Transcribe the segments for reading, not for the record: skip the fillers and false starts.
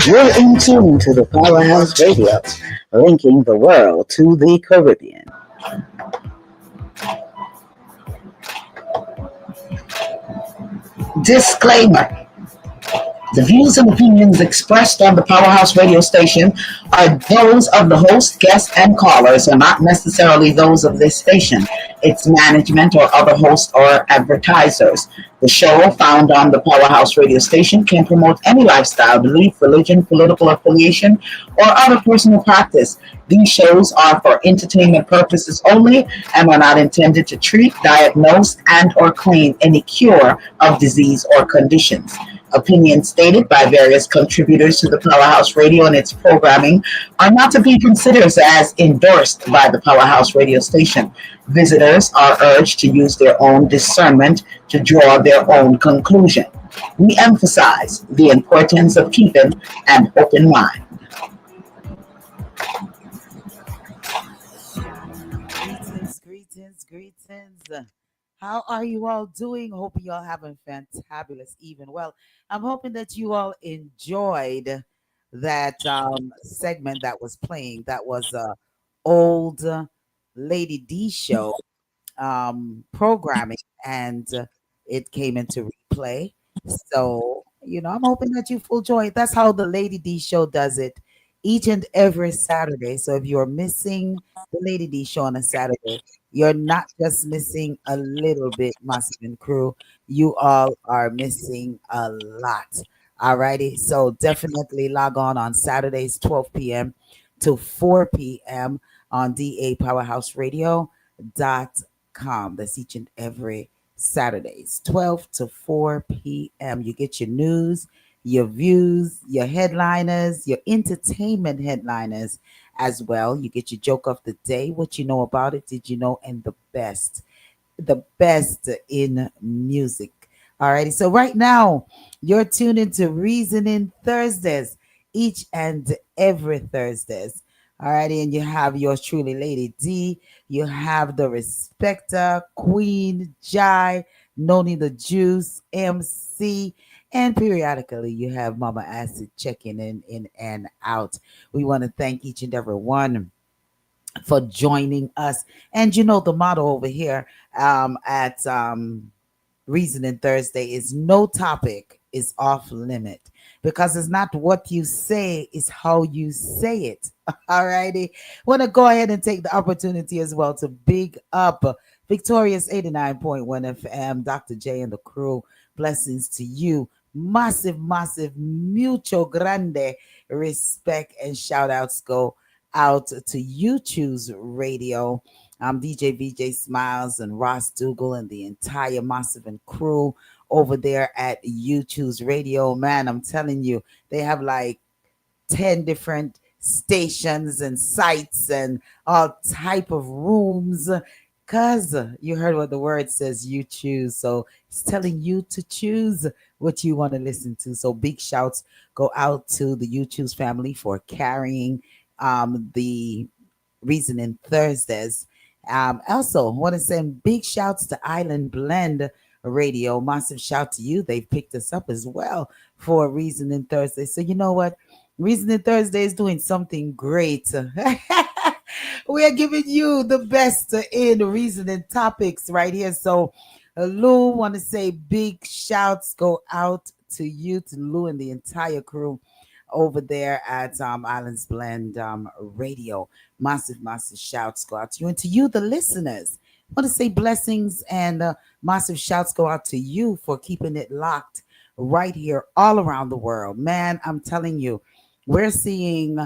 You're in tune to the Powerhouse Radio, linking the world to the Caribbean. Disclaimer. The views and opinions expressed on the Powerhouse radio station are those of the host, guests, and callers, and not necessarily those of this station, its management, or other hosts or advertisers. The show found on the Powerhouse radio station can promote any lifestyle, belief, religion, political affiliation, or other personal practice. These shows are for entertainment purposes only and are not intended to treat, diagnose, and or claim any cure of disease or conditions. Opinions stated by various contributors to the Powerhouse Radio and its programming are not to be considered as endorsed by the Powerhouse Radio station. Visitors are urged to use their own discernment to draw their own conclusion. We emphasize the importance of keeping an open mind. Greetings. How are you all doing? Hope you all having fantabulous evening. Well, I'm hoping that you all enjoyed that segment that was playing. That was a old Lady D show programming, and it came into replay. So, I'm hoping that you full joy. That's how the Lady D show does it each and every Saturday. So if you're missing the Lady D show on a Saturday, you're not just missing a little bit, Massive and Crew. You all are missing a lot. Alrighty. So definitely log on Saturdays, 12 p.m. to 4 p.m. on dapowerhouseradio.com. That's each and every Saturdays, 12 to 4 p.m. You get your news, your views, your headliners, your entertainment headliners as well. You get your joke of the day, what you know about it, did you know, and the best in music. Alrighty, so right now you're tuned into Reasoning Thursdays, each and every Thursdays. Alrighty, and you have yours truly, Lady D. You have the Respecta, Queen Jai, Noni the Juice, MC, and periodically you have Mama Acid checking in and out. We want to thank each and every one for joining us. And the motto over here at Reasoning Thursday is no topic is off limit, because it's not what you say, it's how you say it. All righty. Want to go ahead and take the opportunity as well to big up Victorious 89.1 FM, Dr. J and the crew. Blessings to you. Massive, mucho grande respect and shout outs go out to You Choose Radio. DJ VJ Smiles and Ross Dougal and the entire Massive and crew over there at You Choose Radio. Man, I'm telling you, they have like 10 different stations and sites and all type of rooms, because you heard what the word says, you choose. So it's telling you to choose what you want to listen to. So big shouts go out to the You Choose family for carrying the Reasoning Thursdays. Also, want to send big shouts to Island Blend Radio. Massive shout to you. They've picked us up as well for Reasoning Thursday. So you know what? Reasoning Thursday is doing something great. We are giving you the best in reasoning topics right here. So Lou, want to say big shouts go out to you, to Lou and the entire crew over there at Islands Blend Radio. Massive shouts go out to you, and to you, the listeners. I want to say blessings and massive shouts go out to you for keeping it locked right here all around the world. Man, I'm telling you, we're seeing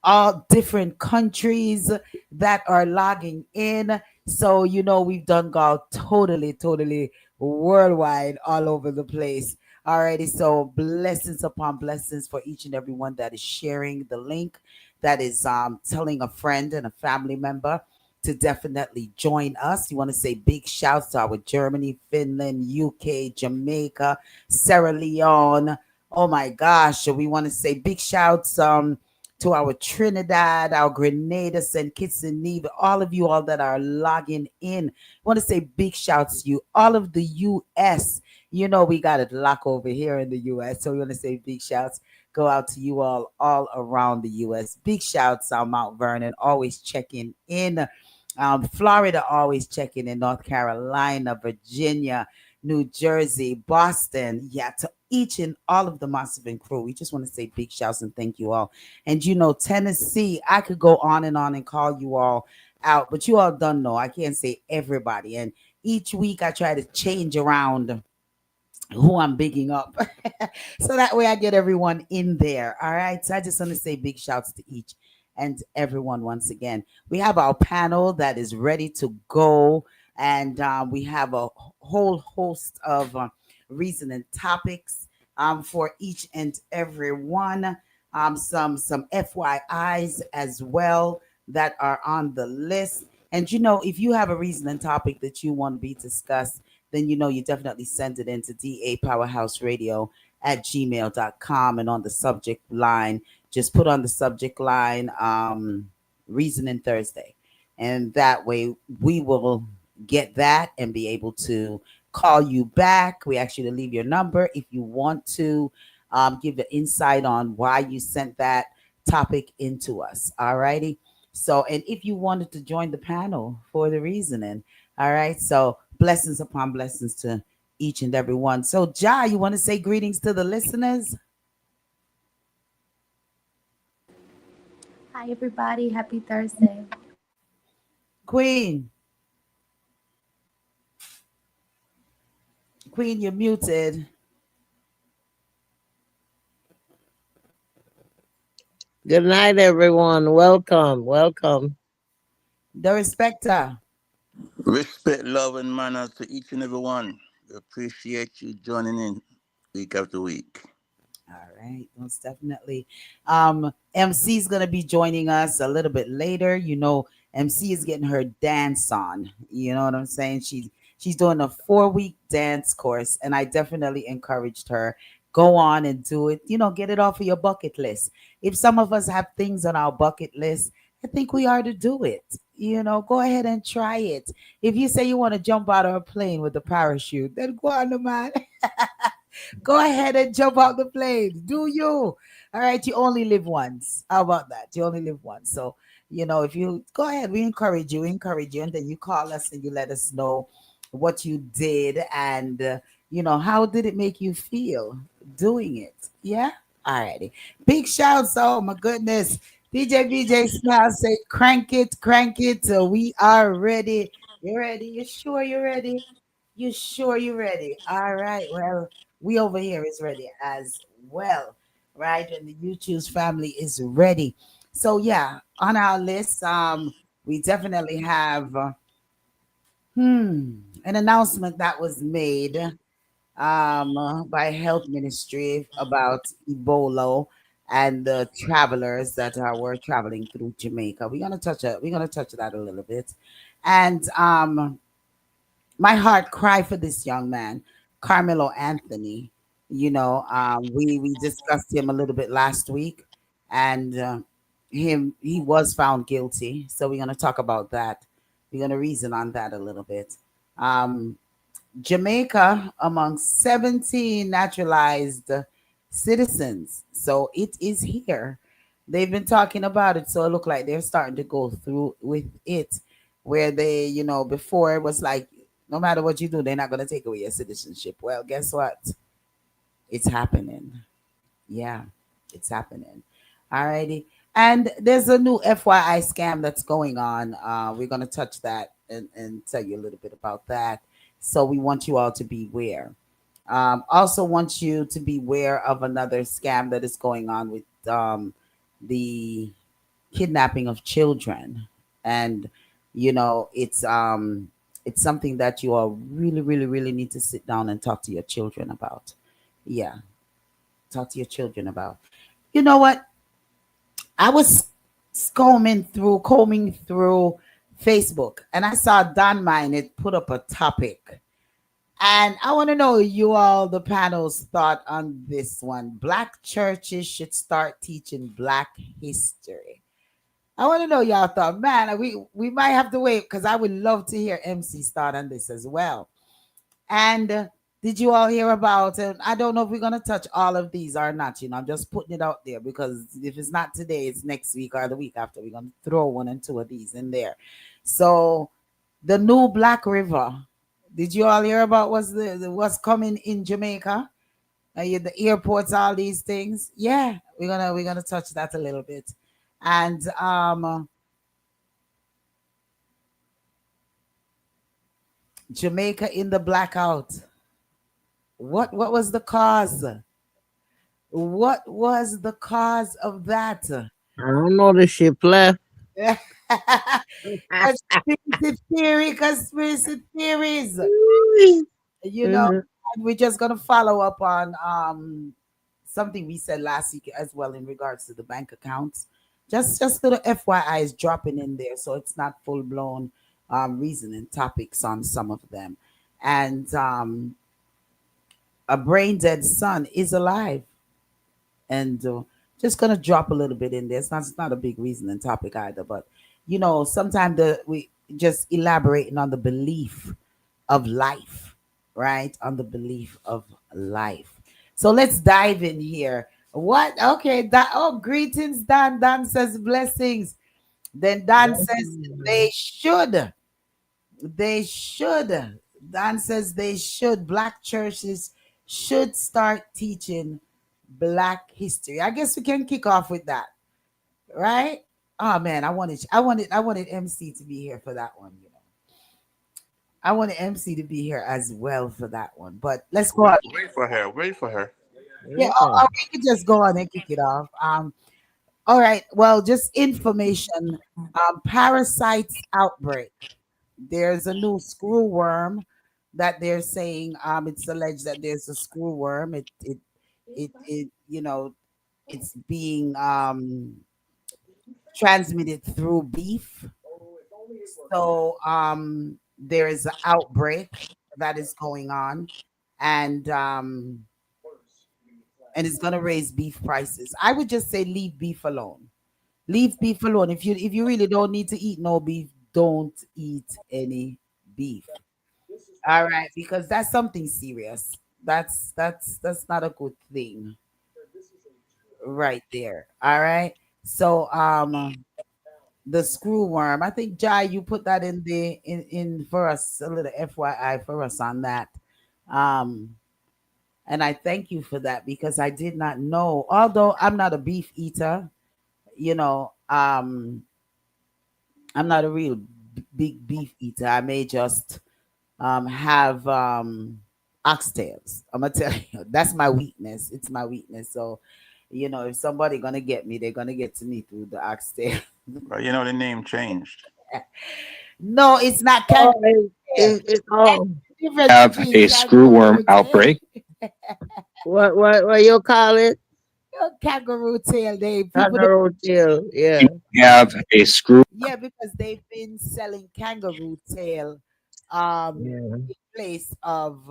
all different countries that are logging in. So, we've done go totally worldwide, all over the place. Alrighty, so blessings upon blessings for each and every one that is sharing the link, that is telling a friend and a family member to definitely join us. You want to say big shouts to our Germany, Finland, UK, Jamaica, Sierra Leone. Oh my gosh, we want to say big shouts to our Trinidad, our Grenada, St. Kitts and Nevis, all of you all that are logging in. I want to say big shouts to you. All of the US, You know, we got it locked over here in the US. So we want to say big shouts go out to you all around the US. Big shouts on Mount Vernon, always checking in. Florida, always checking in. North Carolina, Virginia, New Jersey, Boston. Yeah, to each and all of the Massive and crew. We just want to say big shouts and thank you all. And you know, Tennessee, I could go on and call you all out, but you all don't know. I can't say everybody. And each week I try to change around who I'm bigging up. So that way I get everyone in there. All right. So I just want to say big shouts to each and everyone once again. We have our panel that is ready to go, and we have a whole host of reasoning topics for each and every one. Some FYIs as well that are on the list. And you know, if you have a reasoning topic that you want to be discussed, then you know you definitely send it into DA Powerhouse Radio at gmail.com. And on the subject line, just put on the subject line Reasoning Thursday. And that way we will get that and be able to call you back. We ask you to leave your number if you want to give an insight on why you sent that topic into us. All righty. So, and if you wanted to join the panel for the reasoning, all right. So blessings upon blessings to each and every one. So, Ja, you want to say greetings to the listeners? Hi, everybody. Happy Thursday. Queen, Queen, you're muted. Good night, everyone. Welcome. Welcome. Darespecta. Respect, love, and manners to each and every one. We appreciate you joining in week after week. All right, most definitely. MC is gonna be joining us a little bit later. You know, MC is getting her dance on. You know what I'm saying? She's doing a 4 week dance course, and I definitely encouraged her go on and do it. You know, get it off of your bucket list. If some of us have things on our bucket list, I think we are to do it. You know, go ahead and try it. If you say you want to jump out of a plane with a parachute, then go on, man. Go ahead and jump out the plane. Do you? All right. You only live once. How about that? You only live once. So, you know, if you go ahead, we encourage you. And then you call us and you let us know what you did and, you know, how did it make you feel doing it? Yeah. All righty. Big shouts. Oh, my goodness. DJ BJ Smile say, crank it, crank it. So we are ready. You ready? You sure you're ready? You sure you're ready? All right. Well, we over here is ready as well, right? And the YouTube's family is ready. So yeah, on our list, we definitely have an announcement that was made by Health Ministry about Ebola and the travelers that were traveling through Jamaica. We're gonna touch that a little bit, and my heart cry for this young man, Carmelo Anthony. You know, we discussed him a little bit last week, and he was found guilty. So we're gonna talk about that. We're gonna reason on that a little bit. Um, Jamaica among 17 naturalized citizens. So it is here. They've been talking about it, so it looked like they're starting to go through with it, where they, you know, before it was like, no matter what you do, they're not going to take away your citizenship. Well, guess what? It's happening. Yeah, it's happening. Alrighty. And there's a new FYI scam that's going on. We're going to touch that and tell you a little bit about that. So we want you all to beware. Also want you to beware of another scam that is going on with the kidnapping of children. And you know, it's something that you all really need to sit down and talk to your children about. Yeah, talk to your children about. You know what? I was combing through Facebook, and I saw Don Mine it put up a topic. And I want to know you all, the panel's thought on this one. Black churches should start teaching Black history. I want to know y'all thought. Man, we might have to wait because I would love to hear MC's thought on this as well. And Did you all hear about it? I don't know if we're gonna touch all of these or not. I'm just putting it out there because if it's not today, it's next week or the week after. We're gonna throw one and two of these in there. So the new Black River. Did you all hear about what's coming in Jamaica? The airports, all these things. Yeah, we're gonna touch that a little bit, and Jamaica in the blackout. What was the cause? What was the cause of that? I don't know the ship left. Conspiracy theories. You know, Mhm. and we're just gonna follow up on something we said last week as well in regards to the bank accounts. Just little FYI is dropping in there, so it's not full blown reasoning topics on some of them. And a brain dead son is alive, and just gonna drop a little bit in there. It's not a big reasoning topic either, but sometimes we just elaborating on the belief of life, right? On the belief of life. So let's dive in here. What? Okay. Greetings, Dan. Dan says blessings. Then Dan says they should. They should. Dan says they should. Black churches should start teaching Black history. I guess we can kick off with that, right? Oh man, I wanted MC to be here for that one. I wanted MC to be here as well for that one. But let's go on. Wait for her. Wait for her. Yeah, Yeah. we can just go on and kick it off. All right. Well, just information. Parasites outbreak. There's a new screw worm that they're saying. It's alleged that there's a screw worm. It's being transmitted through beef. So there is an outbreak that is going on, and it's going to raise beef prices. I would just say leave beef alone. Leave beef alone. If you really don't need to eat no beef, don't eat any beef. All right, because that's something serious. That's not a good thing right there. All right. So the screw worm. I think Jai, you put that in for us, a little FYI for us on that. Um and I thank you for that because I did not know. Although I'm not a beef eater, you know, I'm not a real big beef eater. I may just have oxtails. I'm gonna tell you, that's my weakness. It's my weakness. So, if somebody gonna get me, they're gonna get to me through the oxtail. Well, you know the name changed. No, it's not Oh, kangaroo tail. oh, Different Have thing, a screwworm kangaroo tail. outbreak. what you call it? Kangaroo tail. People Kangaroo tail. Yeah. Have a screw. yeah, because they've been selling kangaroo tail Yeah. in place of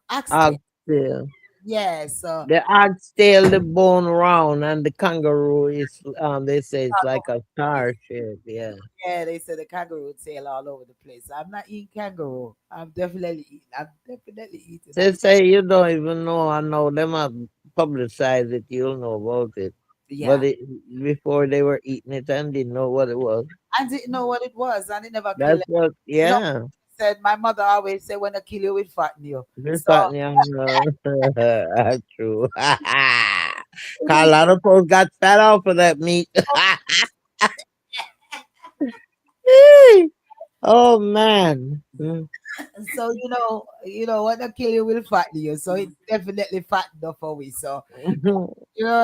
oxtail. Oxtail. Yeah, so The oxtail, the bone round, and the kangaroo is they say it's like a star shape. Yeah. yeah, they said the kangaroo tail all over the place. I'm not eating kangaroo. I'm definitely eating They it. say you don't even know. I know them have publicized it. You'll know about it. Yeah. But before they were eating it and didn't know what it was. I didn't know what it was, and it never That's killed it. what. Yeah. Said my mother always said when I kill you with fatten you. This So got true. Cause a lot of folks got fat off of that meat. Oh man. Mm. so when I kill you will fatten you. So it definitely fattened up for we. So you know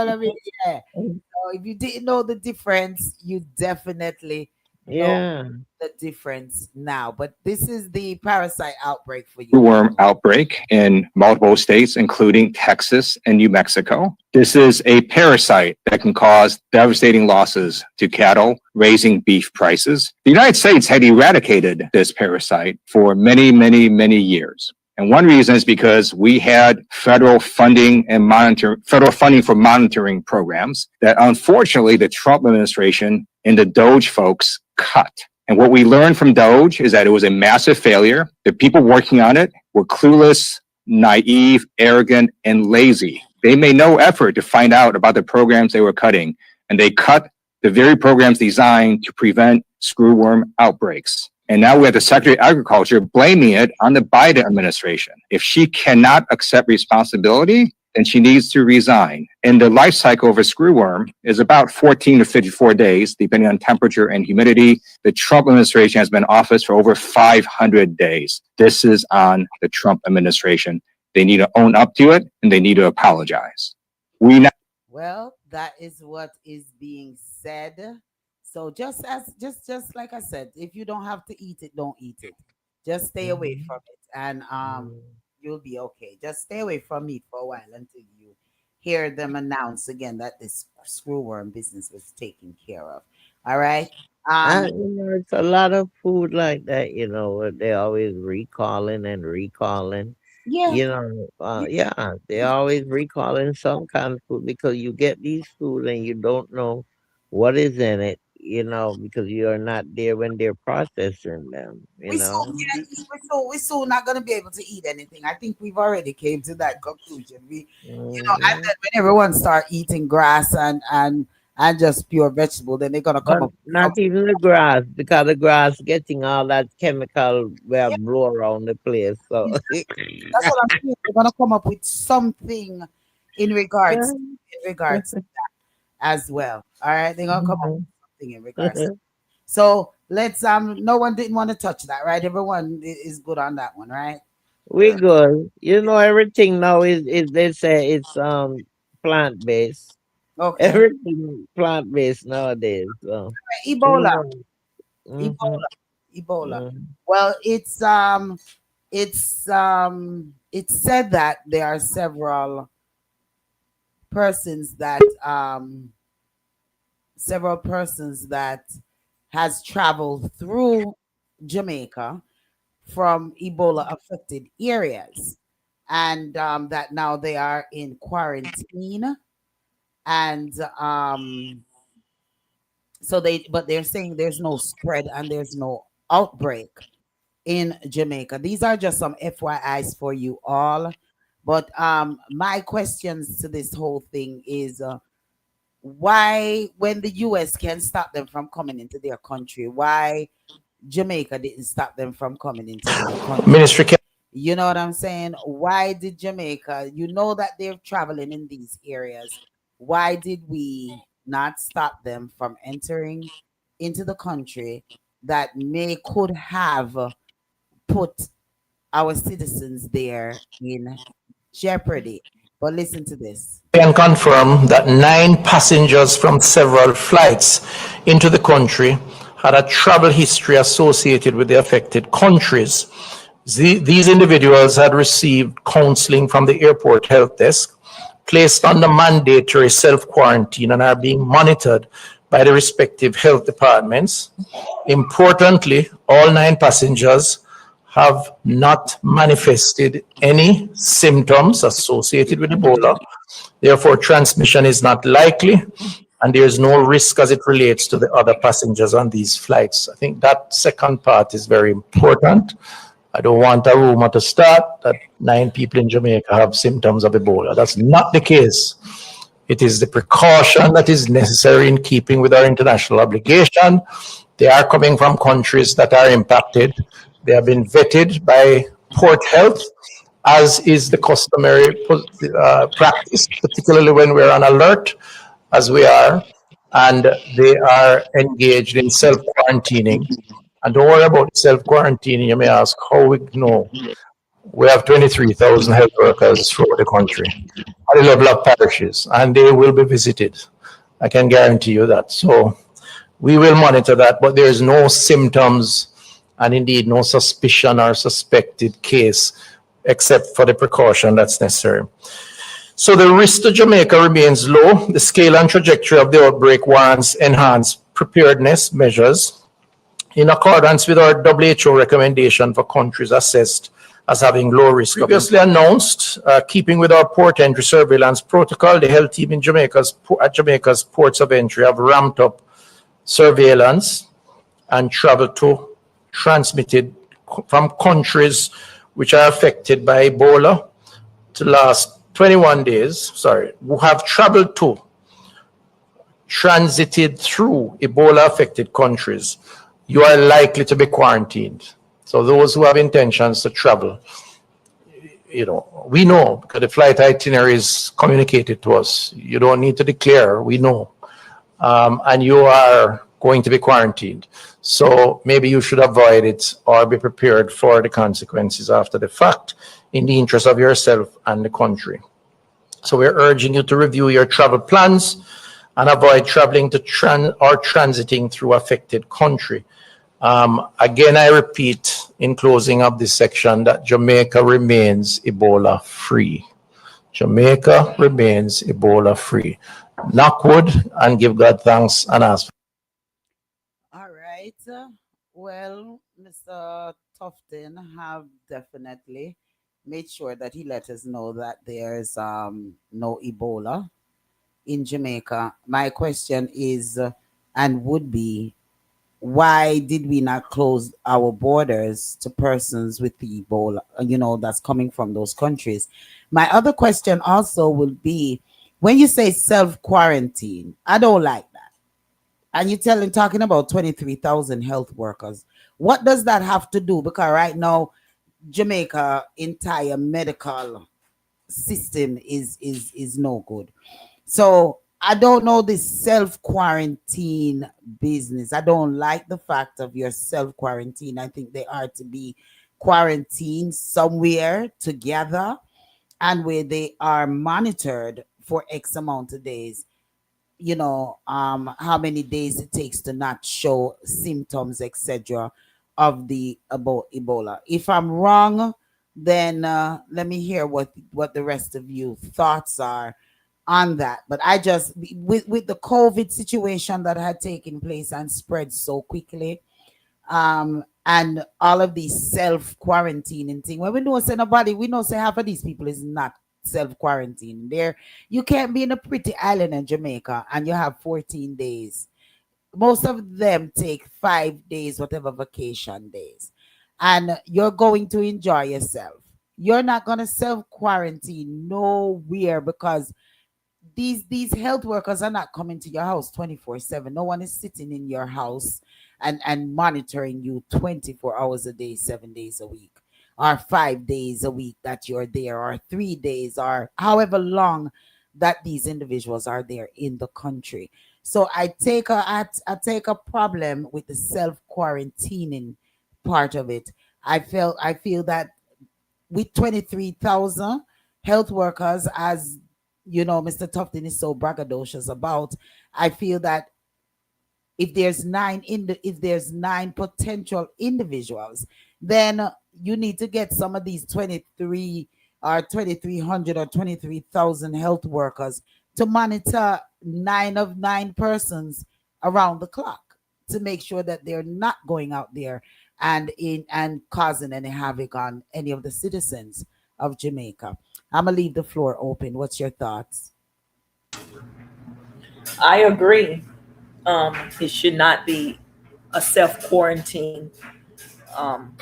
what I mean? Yeah. So if you didn't know the difference, you definitely know Yeah. the difference now. But this is the parasite outbreak for you. Screwworm outbreak in multiple states, including Texas and New Mexico. This is a parasite that can cause devastating losses to cattle, raising beef prices. The United States had eradicated this parasite for many, many, many years. And one reason is because we had federal funding for monitoring programs that unfortunately the Trump administration and the Doge folks cut. And what we learned from Doge is that it was a massive failure. The people working on it were clueless, naive, arrogant, and lazy. They made no effort to find out about the programs they were cutting, and they cut the very programs designed to prevent screwworm outbreaks. And now we have the Secretary of Agriculture blaming it on the Biden administration. If she cannot accept responsibility, then she needs to resign. And the life cycle of a screwworm is about 14 to 54 days, depending on temperature and humidity. The Trump administration has been in office for over 500 days. This is on the Trump administration. They need to own up to it, and they need to apologize. Well, that is what is being said. So just like I said, if you don't have to eat it, don't eat it. Just stay away from it, and you'll be okay. Just stay away from meat for a while until you hear them announce again that this screwworm business was taken care of. All right. It's a lot of food like that, where they always recalling and recalling. Yeah. They're always recalling some kind of food because you get these food and you don't know what is in it, because you're not there when they're processing them, We soon can't eat. We're soon not gonna be able to eat anything. I think we've already came to that conclusion. And then when everyone start eating grass and just pure vegetable, then they're gonna come But up. not even the grass, because the grass getting all that chemical where blow around the place. So That's what I'm saying. They're gonna come up with something in regards to that as well. All right, they're gonna come up with something in regards to that. So let's no one didn't want to touch that, right? Everyone is good on that one, right? we good. Everything now is they say it's plant based. Okay. Everything plant based nowadays. So Ebola. mhm, Ebola. mhm. Well, it's said that there are several persons that has traveled through Jamaica from Ebola affected areas, and that now they are in quarantine, and but they're saying there's no spread and there's no outbreak in Jamaica. These are just some FYIs for you all. But my questions to this whole thing is why, when the US can stop them from coming into their country, why Jamaica didn't stop them from coming into their country? Ministry can You know what I'm saying? Why did Jamaica, that they're traveling in these areas, why did we not stop them from entering into the country that could have put our citizens there in jeopardy? But listen to this. confirm that 9 passengers from several flights into the country had a travel history associated with the affected countries. These individuals had received counseling from the airport help desk, placed under mandatory self-quarantine, and are being monitored by the respective health departments. Importantly, all 9 passengers have not manifested any symptoms associated with Ebola. Therefore, transmission is not likely, and there is no risk as it relates to the other passengers on these flights. I think that second part is very important. I don't want a rumor to start that 9 people in Jamaica have symptoms of Ebola. That's not the case. It is the precaution that is necessary in keeping with our international obligation. They are coming from countries that are impacted. They have been vetted by Port Health, as is the customary practice, particularly when we're on alert, as we are, and they are engaged in self-quarantining. And don't worry about self-quarantining. You may ask, how we know? We have 23,000 health workers throughout the country, and 11 parishes, and they will be visited. I can guarantee you that. So we will monitor that, but there is no symptoms and indeed no suspicion or suspected case, except for the precaution that's necessary. So the risk to Jamaica remains low. The scale and trajectory of the outbreak warrants enhanced preparedness measures in accordance with our WHO recommendation for countries assessed as having low risk. Previously announced, keeping with our port entry surveillance protocol, the health team in Jamaica's ports of entry have ramped up surveillance and travel to transmitted from countries which are affected by Ebola to last 21 days, who have traveled to, transited through Ebola affected countries, you are likely to be quarantined. So those who have intentions to travel, we know because the flight itinerary is communicated to us. You don't need to declare, we know. And you are going to be quarantined. So maybe you should avoid it or be prepared for the consequences after the fact in the interest of yourself and the country. So we're urging you to review your travel plans and avoid traveling to or transiting through affected country. Again, I repeat in closing of this section that Jamaica remains Ebola free. Jamaica remains Ebola free. Knock wood and give God thanks and ask. All right. Well, Mr. Tufton have definitely made sure that he let us know that there's no Ebola in Jamaica. My question is and would be, why did we not close our borders to persons with the Ebola, that's coming from those countries? My other question also will be, when you say self-quarantine, I don't like that. And you're talking about 23,000 health workers. What does that have to do? Because right now, Jamaica entire medical system is no good. So I don't know this self quarantine business. I don't like the fact of your self quarantine. I think they are to be quarantined somewhere together and where they are monitored for X amount of days. How many days it takes to not show symptoms, etc., of the about Ebola. If I'm wrong, then let me hear what the rest of you thoughts are on that. But I just, with the COVID situation that had taken place and spread so quickly, and all of these self quarantining thing. When we know say nobody, we know say half of these people is not self quarantine. There, you can't be in a pretty island in Jamaica and you have 14 days. Most of them take 5 days, whatever vacation days, and you're going to enjoy yourself. You're not gonna self quarantine nowhere because these health workers are not coming to your house 24/7. No one is sitting in your house and monitoring you 24 hours a day, 7 days a week, or 5 days a week that you're there, or 3 days, or however long that these individuals are there in the country. So I take a problem with the self quarantining part of it. I feel that with 23,000 health workers, as Mr. Tufton is so braggadocious about, I feel that if there's nine potential individuals, then you need to get some of these 23 or 2,300 or 23,000 health workers to monitor 9 of 9 persons around the clock to make sure that they're not going out there and causing any havoc on any of the citizens of Jamaica. I'm gonna leave the floor open. What's your thoughts? I agree. It should not be a self quarantine um,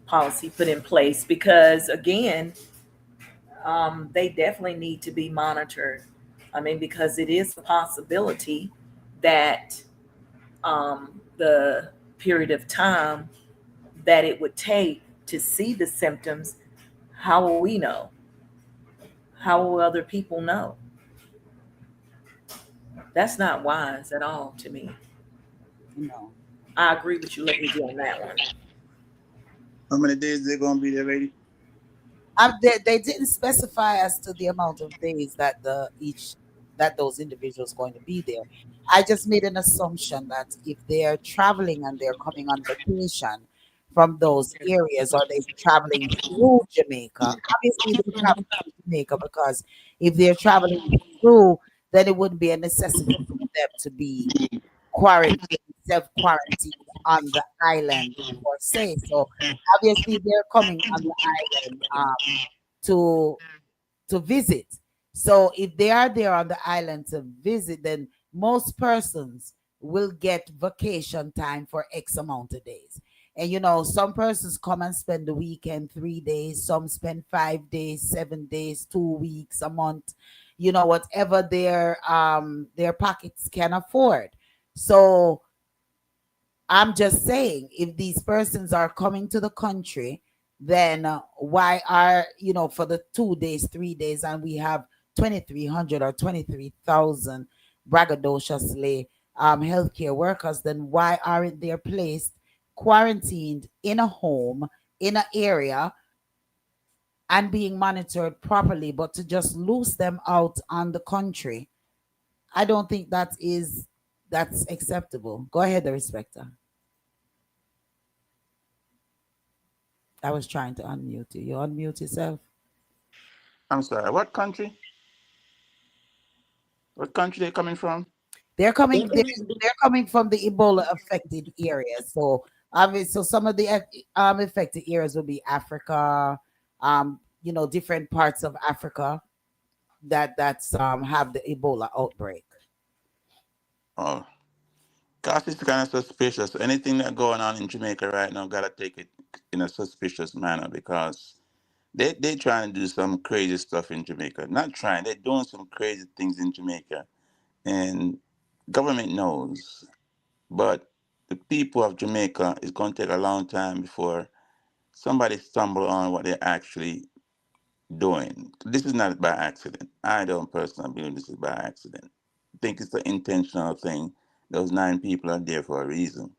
policy put in place because, again, they definitely need to be monitored. I mean, because it is a possibility that the period of time that it would take to see the symptoms, how will we know? How will other people know? That's not wise at all to me. No. I agree with you, ladies, on that one. How many days they gonna be there, lady? They didn't specify as to the amount of days that those individuals going to be there. I just made an assumption that if they're traveling and they're coming on vacation from those areas, or they're traveling through Jamaica, obviously they travel through Jamaica because if they're traveling through, then it wouldn't be a necessity for them to be quarantine, self quarantine on the island per se. So obviously they're coming on the island to visit. So if they are there on the island to visit, then most persons will get vacation time for X amount of days. And some persons come and spend the weekend 3 days, some spend 5 days, 7 days, 2 weeks, a month, whatever their pockets can afford. So I'm just saying, if these persons are coming to the country, then why are, for the 2 days, 3 days, and we have 2,300 or 23,000 braggadociously healthcare workers, then why aren't they placed quarantined in a home, in an area, and being monitored properly? But to just loose them out on the country, I don't think that's acceptable. Go ahead, the respecter. I was trying to unmute you. You unmute yourself. I'm sorry. What country? What country they coming from? They're coming. They're coming from the Ebola affected areas. So obviously, so some of the affected areas will be Africa. Different parts of Africa that's have the Ebola outbreak. Oh, cause it's kind of suspicious. Anything that going on in Jamaica right now, gotta take it in a suspicious manner because they trying to do some crazy stuff in Jamaica. Not trying, they're doing some crazy things in Jamaica, and government knows. But the people of Jamaica is going to take a long time before somebody stumble on what they're actually doing. This is not by accident. I don't personally believe this is by accident. I think it's an intentional thing. Those 9 people are there for a reason.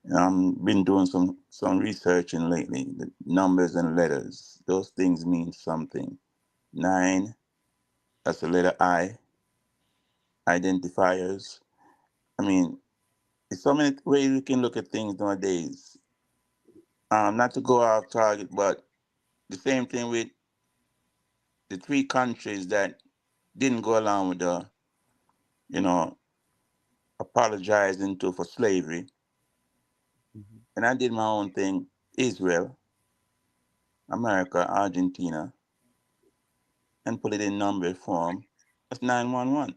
And I've been doing some researching lately. The numbers and letters, those things mean something. Nine, that's the letter I, identifiers. I mean, there's so many ways we can look at things nowadays. Not to go off target, but the same thing with the 3 countries that didn't go along with the, you know, apologizing to for slavery. Mhm. And I did my own thing. Israel, America, Argentina, and put it in number form. That's 911.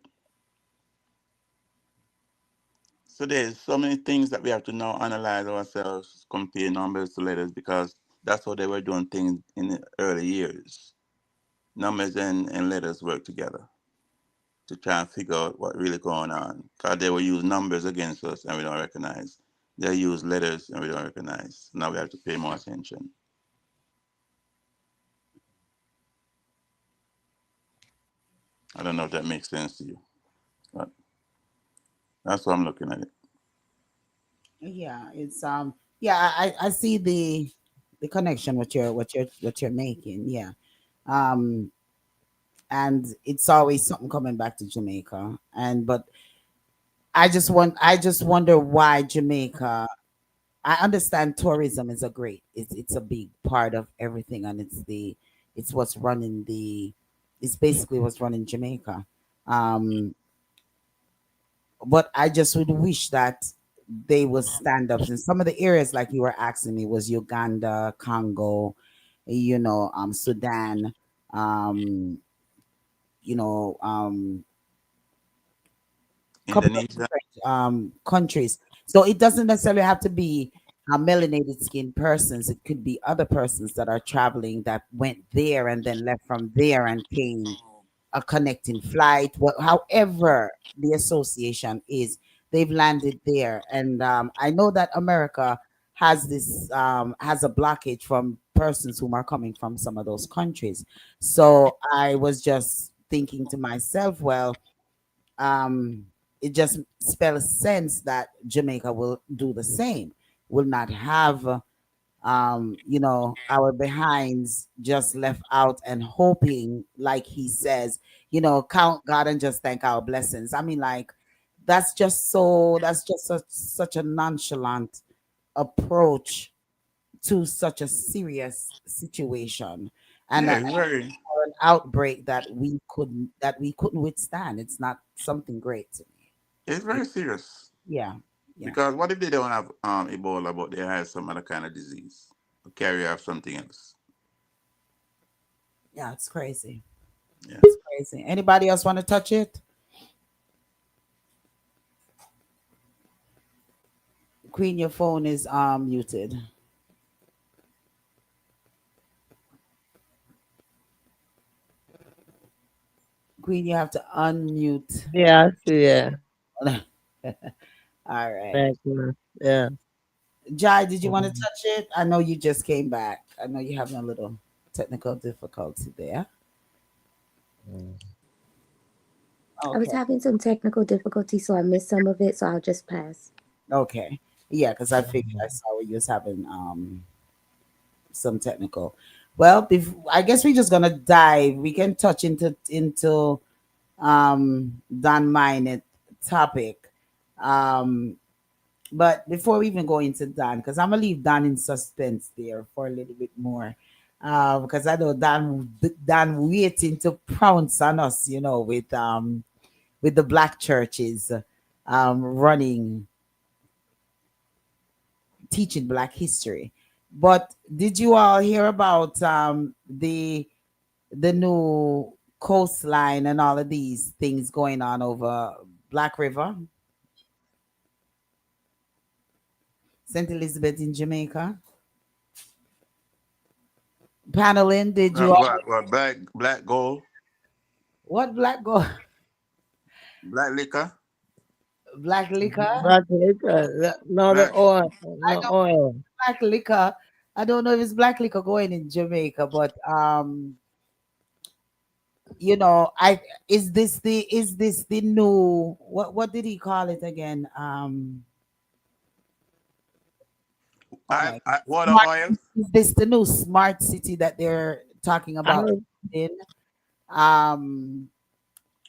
So there's so many things that we have to now analyze ourselves, compare numbers to letters, because that's how they were doing things in the early years. Numbers and letters work together to try and figure out what really going on. Because they will use numbers against us and we don't recognize. They use letters and we don't recognize. Now we have to pay more attention. I don't know if that makes sense to you, but that's what I'm looking at it. Yeah, yeah, I see the connection what you're making. Yeah. Um and it's always something coming back to Jamaica. And but I just wonder why Jamaica. I understand tourism is it's a big part of everything, and it's what's running it's basically what's running Jamaica. Um but I just would wish that they would stand up in some of the areas like you were asking me was Uganda, Congo, Sudan, um, you know, um, couple of Indonesia, different countries. So it doesn't necessarily have to be melanated skin persons. It could be other persons that are traveling that went there and then left from there and came a connecting flight. However the association is, they've landed there. And I know that America has a blockage from persons who are coming from some of those countries. So I was just thinking to myself, well, um, it just spells sense that Jamaica will do the same. Will not have, our behinds just left out and hoping, like he says, count God and just thank our blessings. I mean, like, that's just such a nonchalant approach to such a serious situation. And yeah, it's very, an outbreak that we couldn't withstand. It's not something great to me. it's very serious. Yeah, yeah, Because what if they don't have Ebola, but they have some other kind of disease, or carry off something else? yeah. It's crazy. Yeah. It's crazy. Anybody else want to touch it? Queen, your phone is muted. Queen, you have to unmute. Yeah, yeah. All right. Back, yeah. Jai, did you want to Mhm. touch it? I know you just came back. I know you're having a little technical difficulty there. Mm. I was Okay. having some technical difficulty, so I missed some of it, so I'll just pass. Okay. Yeah, because I figured I Mhm. saw you was having some technical. Well, I guess we're just gonna dive. We can touch into Don Minot topic. Um, but before we even go into Don, because I'm gonna leave Don in suspense there for a little bit more. Because I know Don waiting to pounce on us, with the black churches running teaching black history. But did you all hear about the new coastline and all of these things going on over Black River, St. Elizabeth in Jamaica? Paneling, did you all What black gold, what black gold, black liquor, black liquor? Black liquor, no, the black. oil, I no know oil. black liquor. I don't know if it's black liquor going in Jamaica, but I is this the new what did he call it again? Oh my Water smart oil. is this the new smart city that they're talking I about in? Um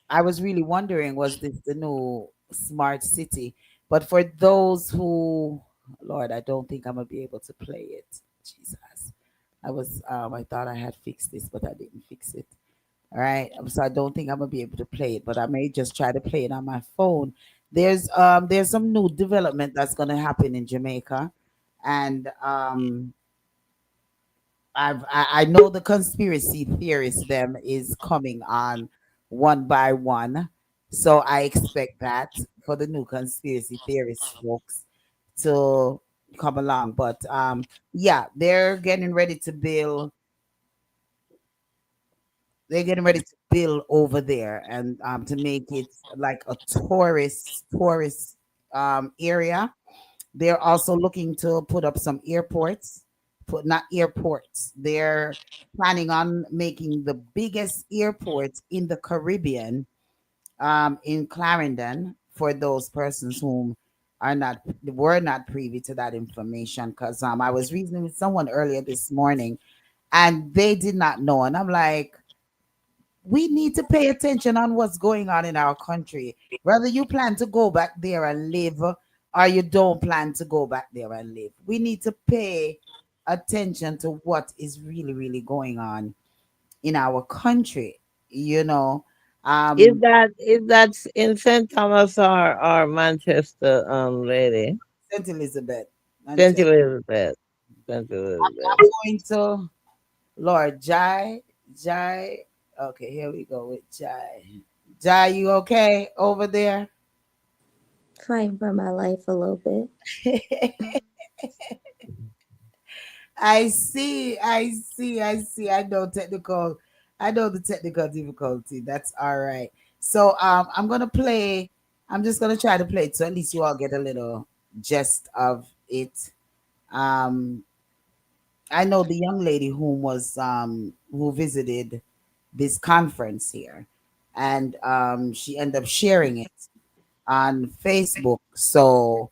I was really wondering, was this the new smart city? But for those who, Lord, I don't think I'm gonna be able to play it. Jesus. I thought I had fixed this, but I didn't fix it. All right. So I don't think I'm gonna be able to play it, but I may just try to play it on my phone. There's some new development that's gonna happen in Jamaica. And I know the conspiracy theorists them is coming on one by one. So I expect that for the new conspiracy theorists folks to come along. But yeah, they're getting ready to build over there and to make it like a tourist area. They're also looking to put up some airports, put not airports. They're planning on making the biggest airport in the Caribbean, in Clarendon, for those persons whom were not privy to that information. Because I was reasoning with someone earlier this morning, and they did not know, and I'm like, we need to pay attention on what's going on in our country. Whether you plan to go back there and live or you don't plan to go back there and live, we need to pay attention to what is really, really going on in our country. You know, um, is that in St. Thomas or Manchester, lady? St. Elizabeth. St. Until Elizabeth. St. I'm Elizabeth. going to Lord Jai. Okay, here we go with Jai. Jai, you okay over there? Fighting for my life a little bit. I see. I know the technical difficulty. That's all right. So I'm just gonna try to play it so at least you all get a little gist of it. Um I know the young lady who visited this conference here, and she ended up sharing it on Facebook. So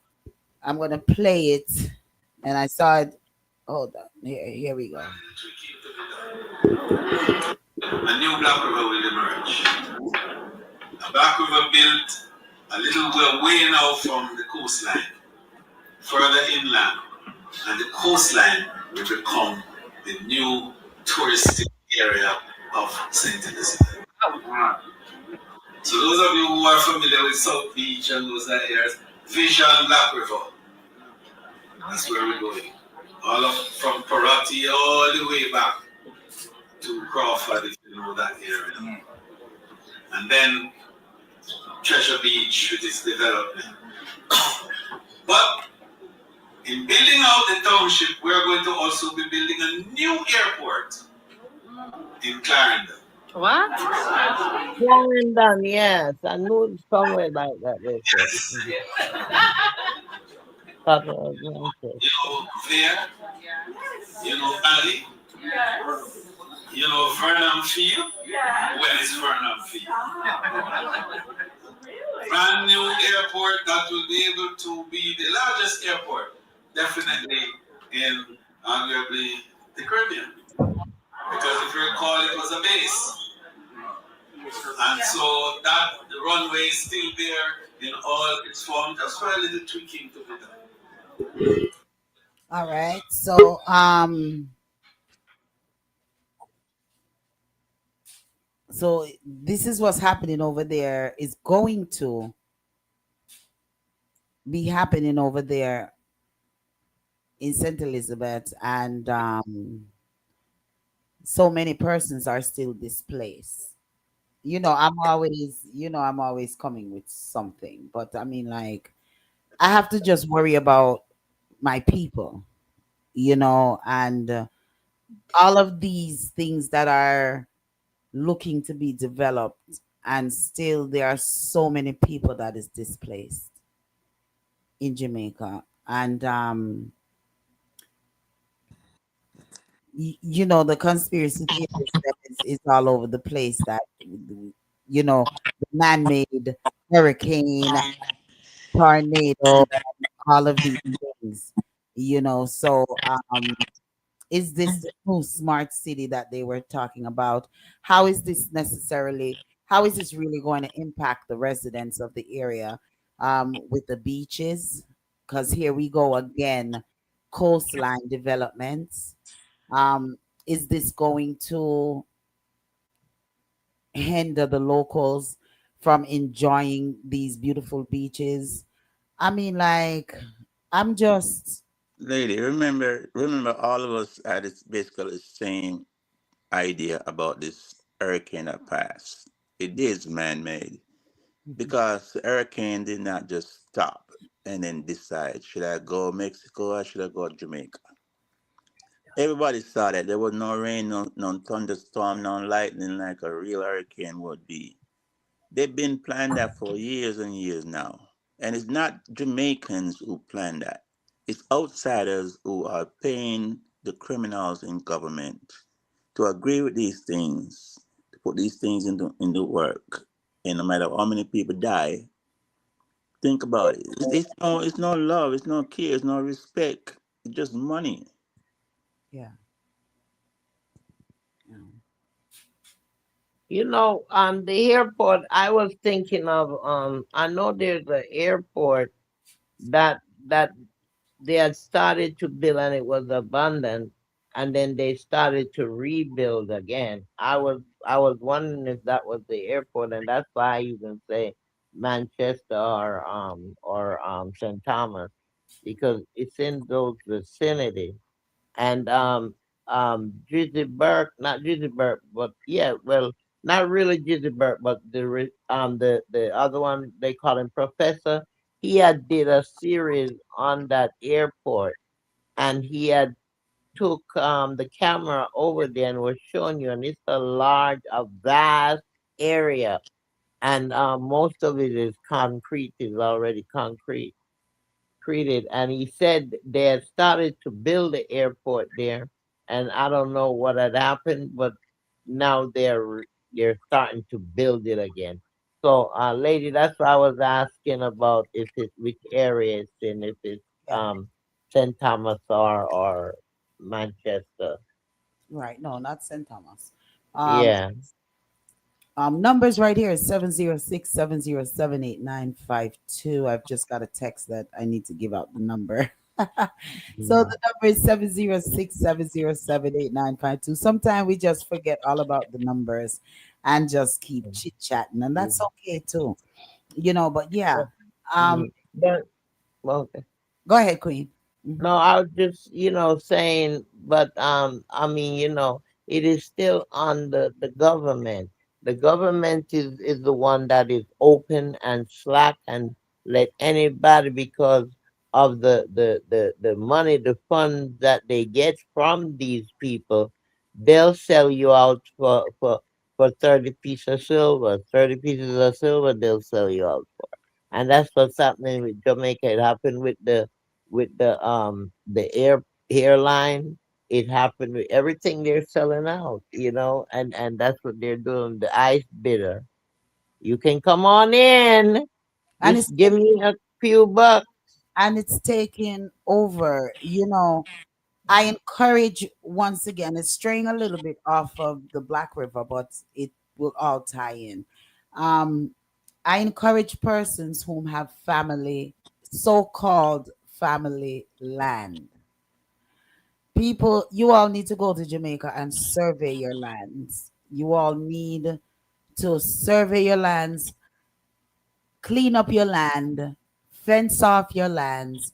I'm gonna play it, and I saw it. Hold on, here we go. A new Black River will emerge. A Black River built a little way now from the coastline, further inland, and the coastline will become the new touristic area of St. Elizabeth. So those of you who are familiar with South Beach and those areas, Vision Black River, that's where we're going. All of from Parati all the way back to Crawford, if you know that area. And then Treasure Beach with its development. But In building out the township, we are going to also be building a new airport in Clarendon. Clarendon, yes. I knew it somewhere like that they said. Thought it was You Manchester. know, there, you know, Ali, you know, Vernon Field. Well, it's Vernon Field. Brand new airport that will be able to be the largest airport, definitely in arguably the Caribbean. Because if you recall, it was a base. And so that the runway is still there in all its form, just for a little tweaking to be done. All right. So this is what's happening over there. Is going to be happening over there in St. Elizabeth, and so many persons are still displaced. I'm always coming with something, but I mean, like, I have to just worry about my people, and all of these things that are looking to be developed, and still there are so many people that is displaced in Jamaica, and the conspiracy theories that is all over the place, that the man-made hurricane, tornado, all of these things, so is this the new smart city that they were talking about? How is this really going to impact the residents of the area, with the beaches? Because here we go again, coastline developments. Is this going to hinder the locals from enjoying these beautiful beaches? I mean, like, I'm just, Lady, remember, all of us had this basically the same idea about this hurricane that passed. It is man-made because the hurricane did not just stop and then decide, should I go Mexico or should I go Jamaica? Everybody saw that there was no rain, no thunderstorm, no lightning like a real hurricane would be. They've been planning that for years and years now. And it's not Jamaicans who plan that. It's outsiders who are paying the criminals in government to agree with these things, to put these things into work. And no matter how many people die, think about it. It's no love, it's no care, it's no respect. It's just money. yeah. Yeah. The airport, I was thinking of, I know there's an airport that they had started to build and it was abandoned, and then they started to rebuild again. I was wondering if that was the airport, and that's why you can say Manchester or St. Thomas, because it's in those vicinity. And Drizzy Burke, not Drizzy Burke, but yeah, well, not really Drizzy Burke, but the other one, they call him Professor. He had did a series on that airport, and he had took the camera over there and was showing you, and it's a vast area, and most of it is concrete, is already concrete created, and he said they had started to build the airport there, and I don't know what had happened, but now they're starting to build it again. So, lady, that's why I was asking about if it which area it's in, if it's Yeah. St. Thomas or Manchester. Right. No, not St. Thomas. Um, Yeah. numbers right here is 706-707-8952. I've just got a text that I need to give out the number. So Mhm. the number is 706-707-8952. Sometimes we just forget all about the numbers and just keep chit chatting, and that's Mhm. okay too. But yeah. Um, Mhm. But well, go ahead, Queen. Mhm. no, I was just, saying, but I mean, it is still on the government. The government is the one that is open and slack and let anybody, because of the money, the funds that they get from these people, they'll sell you out for 30 pieces of silver, 30 pieces of silver they'll sell you out. And that's what's happening with Jamaica. It happened with the airline. It happened with everything they're selling out, and that's what they're doing. The ice bidder. You can come on in. And Just give me a few bucks. it's taking over. I encourage, once again, it's straying a little bit off of the Black River, but it will all tie in. Um, I encourage persons whom have family, so-called family land. People, you all need to go to Jamaica and survey your lands. You all need to survey your lands, clean up your land, fence off your lands,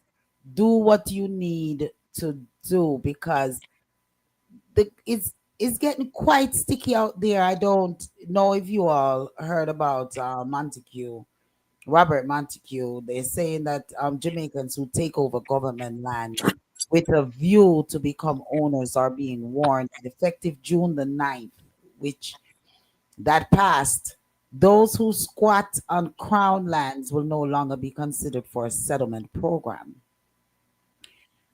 do what you need to do, because it's getting quite sticky out there. I don't know if you all heard about Montague, Robert Montague. They're saying that Jamaicans who take over government land with a view to become owners are being warned that effective June the 9th, which that passed, those who squat on crown lands will no longer be considered for a settlement program.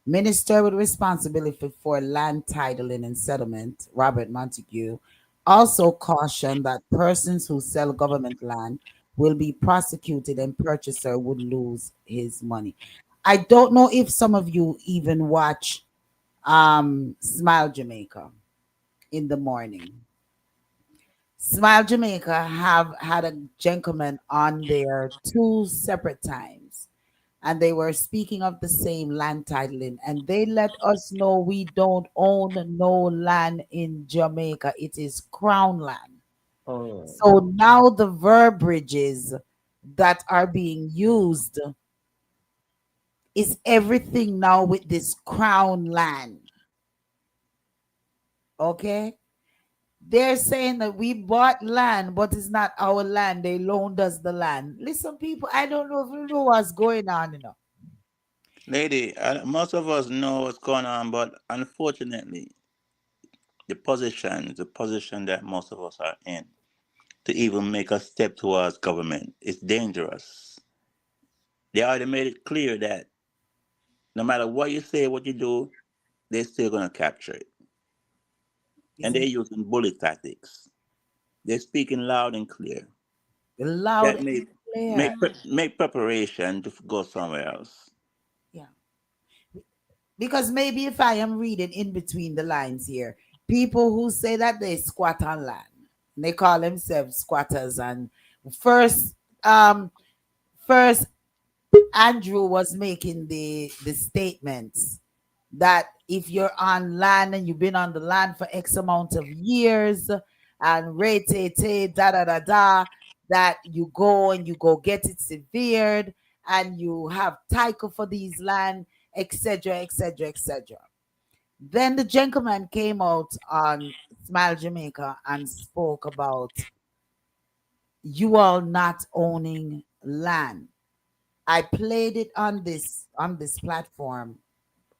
Minister with responsibility for land titling and settlement, Robert Montague, also cautioned that persons who sell government land will be prosecuted and purchaser would lose his money. I don't know if some of you even watch Smile Jamaica in the morning. Smile Jamaica have had a gentleman on there two separate times, and they were speaking of the same land titling, and they let us know we don't own no land in Jamaica. It is crown land. Oh, So now the verbiages that are being used is everything now with this crown land. Okay? They're saying that we bought land, but it's not our land. They loaned us the land. Listen, people, I don't know if you know what's going on. Lady, most of us know what's going on, but unfortunately, the position that most of us are in, to even make a step towards government, is dangerous. They already made it clear that no matter what you say, what you do, they're still going to capture it. And they're Isn't using bullet tactics. They're speaking loud and clear. it loud That and make clear? make preparation to go somewhere else. Yeah. Because maybe if I am reading in between the lines here, people who say that they squat on land, they call themselves squatters. And first, um, first Andrew was making the statements that if you're on land and you've been on the land for X amount of years and rate da da da da, that you go and you go get it severed and you have title for these land, etc., etc., etc. Then the gentleman came out on Smile Jamaica and spoke about you all not owning land. I played it on this platform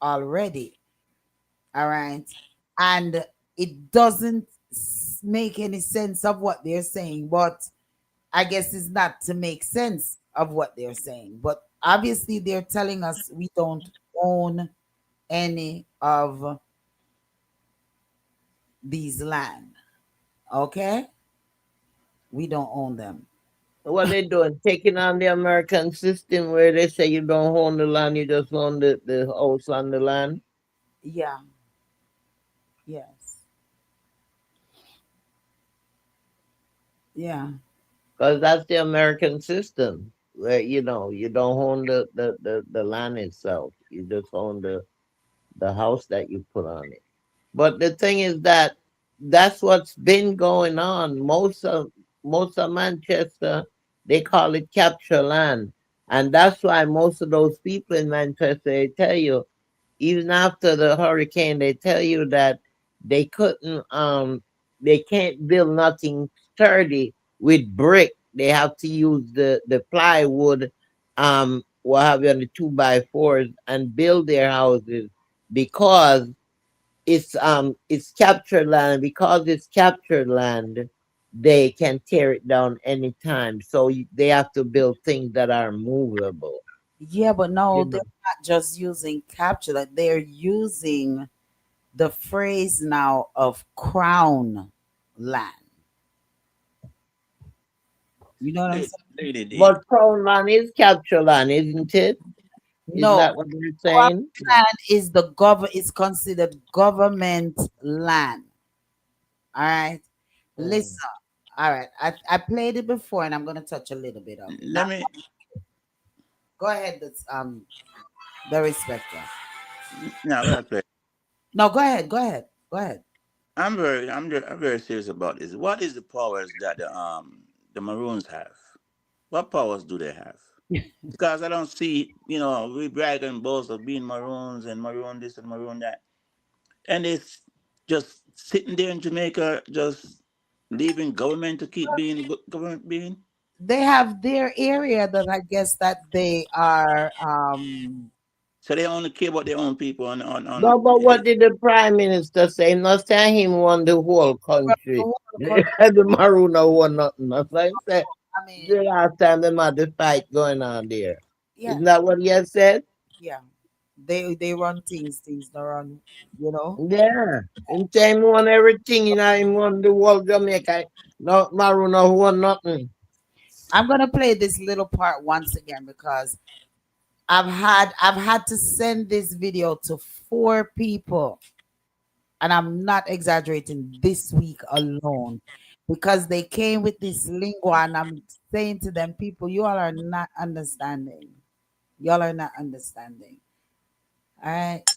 already. All right. And it doesn't make any sense of what they're saying, but I guess it's not to make sense of what they're saying. But obviously, they're telling us we don't own any of these land. Okay? We don't own them. what they doing? Taking on the American system where they say you don't own the land, you just own the house on the land. Yeah. Yes. Yeah. Because that's the American system where you don't own the land itself. You just own the house that you put on it. But the thing is that that's what's been going on. Most of Manchester, they call it capture land. And that's why most of those people in Manchester, they tell you, even after the hurricane, they tell you that they couldn't they can't build nothing sturdy with brick. They have to use the plywood what have you on the 2x4s and build their houses because it's captured land. Because it's captured land, they can tear it down anytime. So they have to build things that are movable. Yeah, but no, You they're know. not just using capture, like they're using the phrase now of crown land. You know what I'm saying? Lady D. But Crown land is captured land, isn't it? Isn't No, that what they're crown saying? land is is considered government land. All right. Mm. Listen. All right. I played it before and I'm gonna touch a little bit of it. Now Let me. go ahead, the respecter. No, I'm gonna play. No, go ahead, go ahead, go ahead. I'm very serious about this. What is the powers that the Maroons have? What powers do they have? Because I don't see, we brag and boast of being Maroons and Maroon this and Maroon that, and it's just sitting there in Jamaica, just leaving government to keep being government being. They have their area that I guess that they are So they only care about their own people on. No, but what did the Prime Minister say? Not say him won the whole country. The Maroon no won nothing. That's like I said. I The mean, last time they had the fight going on there. yeah, Isn't that what he had said? yeah. They run things don't run, you know. Yeah. Him say him won everything, him won the whole Jamaica. No Maroon no won nothing. I'm gonna play this little part once again because I've had to send this video to 4 people, and I'm not exaggerating, this week alone, because they came with this lingua, and I'm saying to them, people, you all are not understanding. Y'all are not understanding. All right.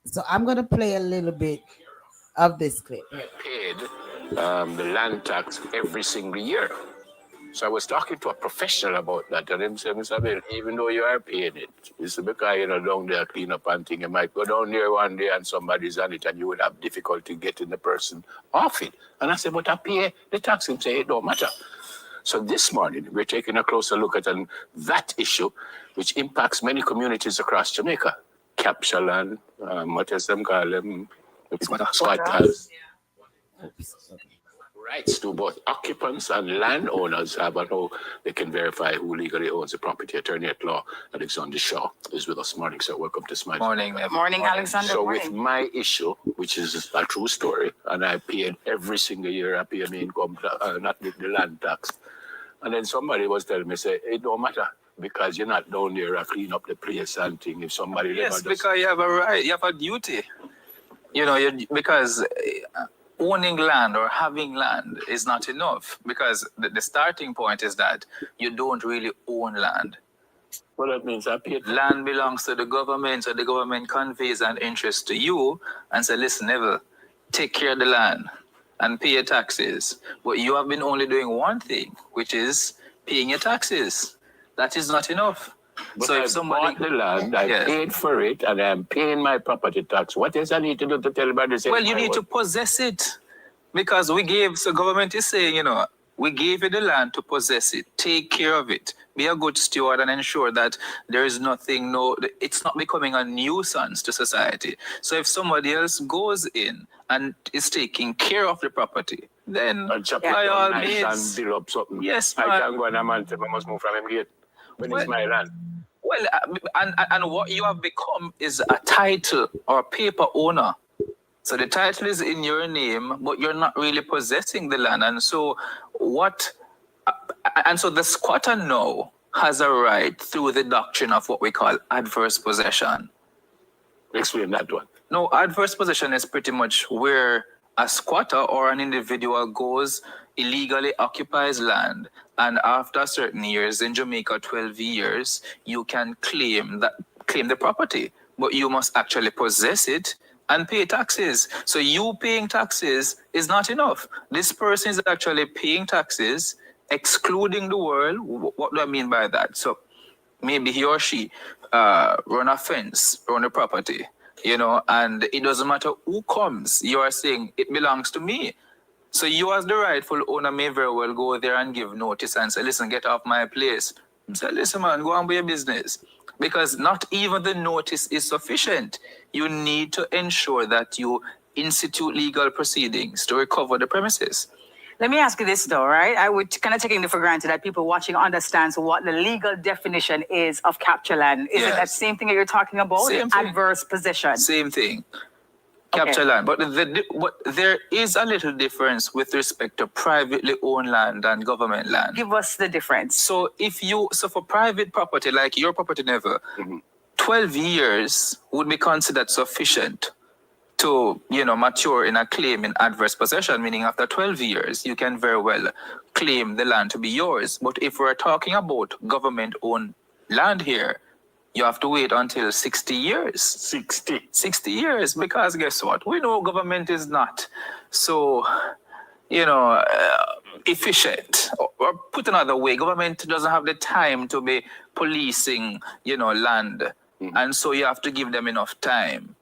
So I'm gonna play a little bit of this clip. Paid the land tax every single year. So I was talking to a professional about that, and him said, Mr. Bill, even though you are paying it, it's because down there clean up and thing, you might go down there one day and somebody's on it and you would have difficulty getting the person off it. And I said, but I pay the tax. Him say, it don't matter. So this morning, we're taking a closer look at that issue, which impacts many communities across Jamaica. Capture land, what else them call them? Squatters. Rights to both occupants and landowners have and how they can verify who legally owns the property. Attorney at law Alexander Shaw is with us morning, sir. Welcome to Smile. Morning, Alexander. So morning. with my issue, which is a true story, and I paid every single year, I pay my income, not the land tax. And then somebody was telling me, say, it don't matter because you're not down there to clean up the place and thing. If somebody Yes, because you have a right, you have a duty. Because owning land or having land is not enough, because the starting point is that you don't really own land. Well, that means I paid. Land belongs to the government, so the government conveys an interest to you and say, listen, Neville, take care of the land and pay your taxes. But you have been only doing one thing, which is paying your taxes. That is not enough. But So I if somebody bought the land, I paid for it, and I'm paying my property tax. What else I need to do to tell everybody? Well, you need to possess it. Because so government is saying, we gave you the land to possess it, take care of it, be a good steward and ensure that there is it's not becoming a nuisance to society. So if somebody else goes in and is taking care of the property, then by all means, and build up something. Yes, I can go and a man say I must move from him gate when it's my land. Well, and what you have become is a title or paper owner. So the title is in your name, but you're not really possessing the land. And so the squatter now has a right through the doctrine of what we call adverse possession. Explain that one. No, adverse possession is pretty much where a squatter or an individual goes, illegally occupies land, and after certain years, in Jamaica, 12 years, you can claim the property, but you must actually possess it and pay taxes. So you paying taxes is not enough. This person is actually paying taxes, excluding the world. What do I mean by that? So maybe he or she run a fence, run a property, and it doesn't matter who comes. You are saying it belongs to me. So you as the rightful owner may very well go there and give notice and say, listen, get off my place. So listen, man, go on with your business. Because not even the notice is sufficient. You need to ensure that you institute legal proceedings to recover the premises. Let me ask you this though, right? I would kind of taking it for granted that people watching understands what the legal definition is of capture land. Is it that Yes. same thing that you're talking about? Same thing. Adverse possession. Same thing. Capture land. But there is a little difference with respect to privately owned land and government land. Give us the difference. So for private property, like your property never, 12 years would be considered sufficient to, mature in a claim in adverse possession, meaning after 12 years, you can very well claim the land to be yours. But if we're talking about government-owned land here, you have to wait until 60 years. 60 years, because guess what? We know government is not so, efficient. Or put another way, government doesn't have the time to be policing, land. And so you have to give them enough time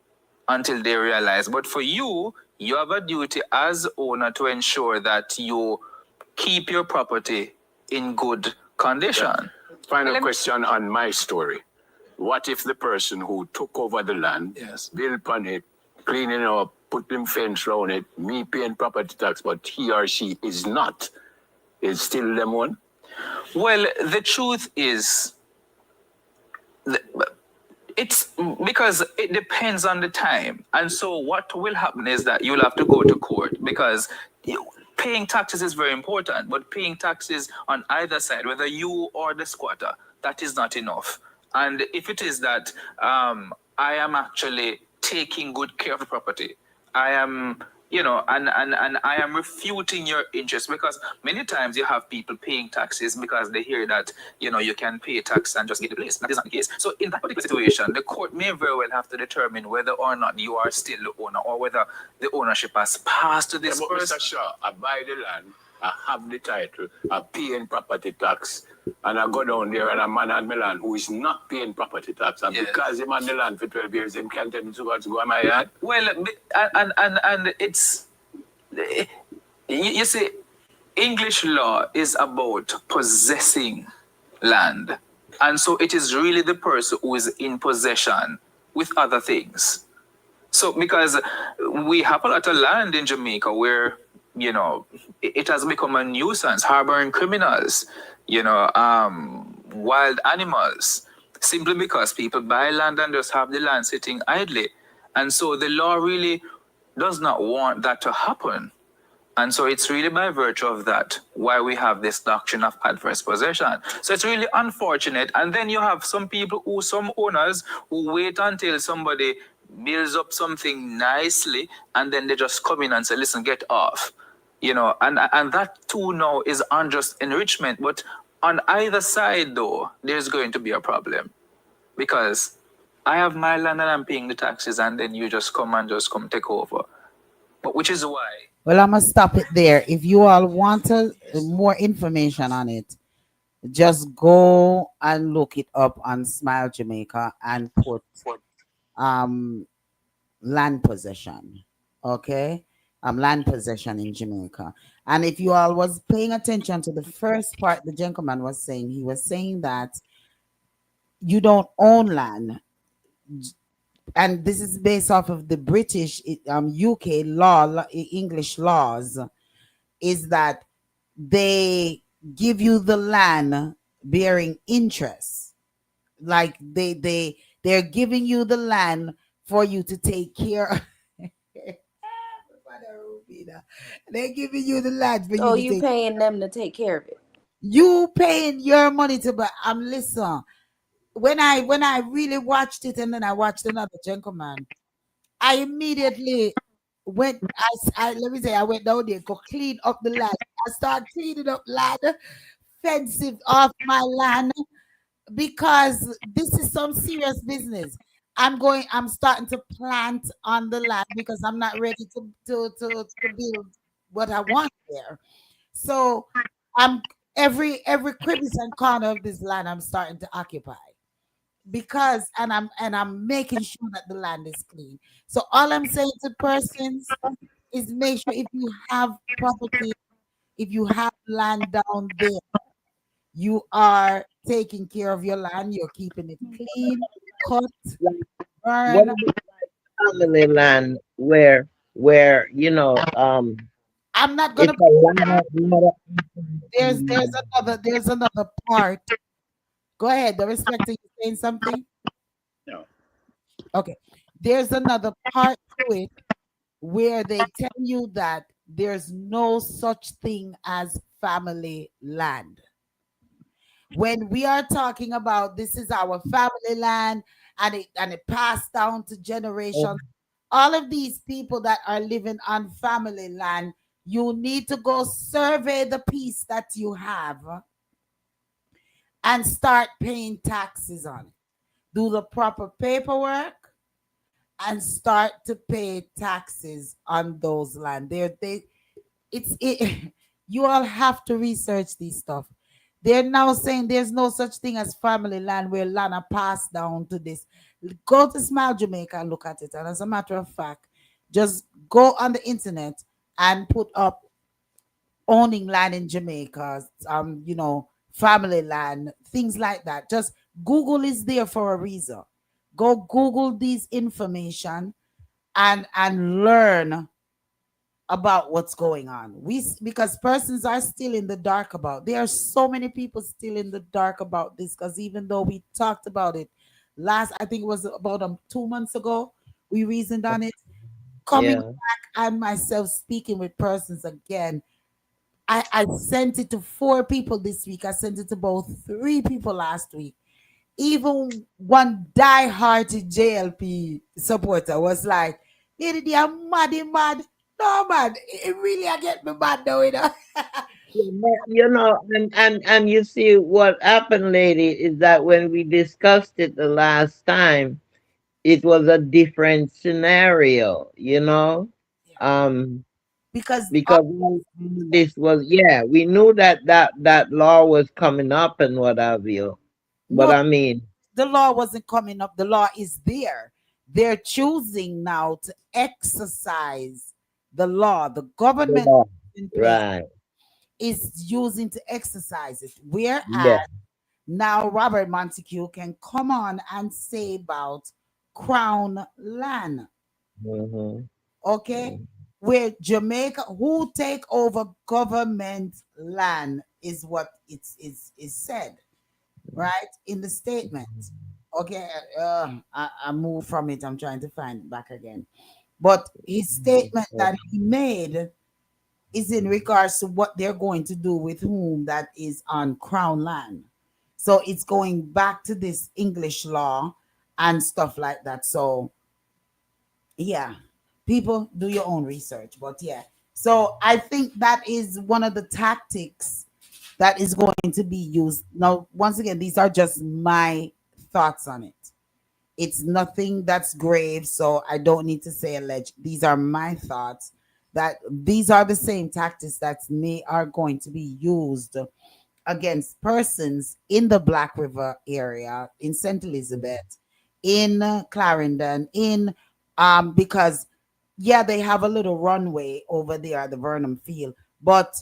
until they realize. But for you, you have a duty as owner to ensure that you keep your property in good condition. Yeah. Final question on my story. What if the person who took over the land, built upon it, cleaning it up, put them fence around it, me paying property tax, but he or she is not? Is still them one? Well, the truth is, it's because it depends on the time. And so what will happen is that you'll have to go to court because paying taxes is very important, but paying taxes on either side, whether you or the squatter, that is not enough. And if it is that I am actually taking good care of the property, I am, and I am refuting your interest, because many times you have people paying taxes because they hear that, you can pay tax and just get the place. That is not the case. So in that particular situation, the court may very well have to determine whether or not you are still the owner or whether the ownership has passed to this person. Mr. Shaw, I buy the land, I have the title, I pay in property tax, and I go down there and a man on my land who is not paying property tax, and because him on the land for 12 years, him can't tell me to go on my yard. Well, and it's, you see, English law is about possessing land. And so it is really the person who is in possession with other things. So because we have a lot of land in Jamaica where, it has become a nuisance, harboring criminals, wild animals, simply because people buy land and just have the land sitting idly. And so the law really does not want that to happen. And so it's really by virtue of that why we have this doctrine of adverse possession. So it's really unfortunate. And then you have some owners who wait until somebody builds up something nicely and then they just come in and say, listen, get off. And that too now is unjust enrichment. But on either side, though, there's going to be a problem. Because I have my land and I'm paying the taxes, and then you just come take over. But which is why. Well, I'm going to stop it there. If you all want more information on it, just go and look it up on Smile Jamaica and put land possession. Okay? Land possession in Jamaica. And if you all was paying attention to the first part the gentleman was saying, he was saying that you don't own land. And this is based off of the British, UK law, English laws, is that they give you the land bearing interest. Like they're giving you the land for you to take care of. They're giving you the land for you. Oh, you paying them to take care of it. You paying your money to, but listen. When I really watched it, and then I watched another gentleman, I immediately went. I let me say, I went down there to clean up the land. I started cleaning up land, fencing off my land, because this is some serious business. I'm starting to plant on the land because I'm not ready to build what I want there. So I'm every crevice and corner of this land I'm starting to occupy, because I'm making sure that the land is clean. So all I'm saying to persons is make sure if you have property, if you have land down there, You are taking care of your land. You're keeping it clean, cut, Like, what burn. is it, family land where I'm not it's gonna. a lot There's another part. Go ahead. The respecter, you saying something? No. Okay. There's another part to it where they tell you that there's no such thing as family land. When we are talking about this is our family land and it passed down to generations, all of these people that are living on family land, you need to go survey the piece that you have and start paying taxes on it. Do the proper paperwork and start to pay taxes on those land. It you all have to research these stuff. They're now saying there's no such thing as family land where land are passed down to this. Go to Smile Jamaica and look at it. And as a matter of fact, just go on the internet and put up owning land in Jamaica, family land, things like that. Just Google is there for a reason. Go Google these information and learn about what's going on. Because persons are still in the dark about. There are so many people still in the dark about this because even though we talked about it last, I think it was about 2 months ago, we reasoned on it. Coming yeah. back and myself speaking with persons again. I sent it to 4 people this week. I sent it to about 3 people last week. Even one die-hearted JLP supporter was like, Lady, they are mad. No, man, it really I get me mad though, you know. Yeah, but, and you see what happened, lady, is that when we discussed it the last time, it was a different scenario. Um, Because because all this was, yeah, we knew that law was coming up and what have you. But no, I mean, the law wasn't coming up. The law is there. They're choosing now to exercise the law. The government yeah, in place right, is using to exercise it. Whereas yeah, now Robert Montague can come on and say about crown land. mm-hmm, Okay, where Jamaica who take over government land is what is said right in the statement. Okay, I moved from it. I'm trying to find it back again. But his statement that he made is in regards to what they're going to do with whom that is on crown land. So it's going back to this English law and stuff like that. So yeah, people do your own research. But yeah, so I think that is one of the tactics that is going to be used. Now, once again, these are just my thoughts on it. It's nothing that's grave, so I don't need to say alleged. These are my thoughts that these are the same tactics that may are going to be used against persons in the Black River area, in St. Elizabeth, in Clarendon, in because yeah, they have a little runway over there at the Burnham Field, but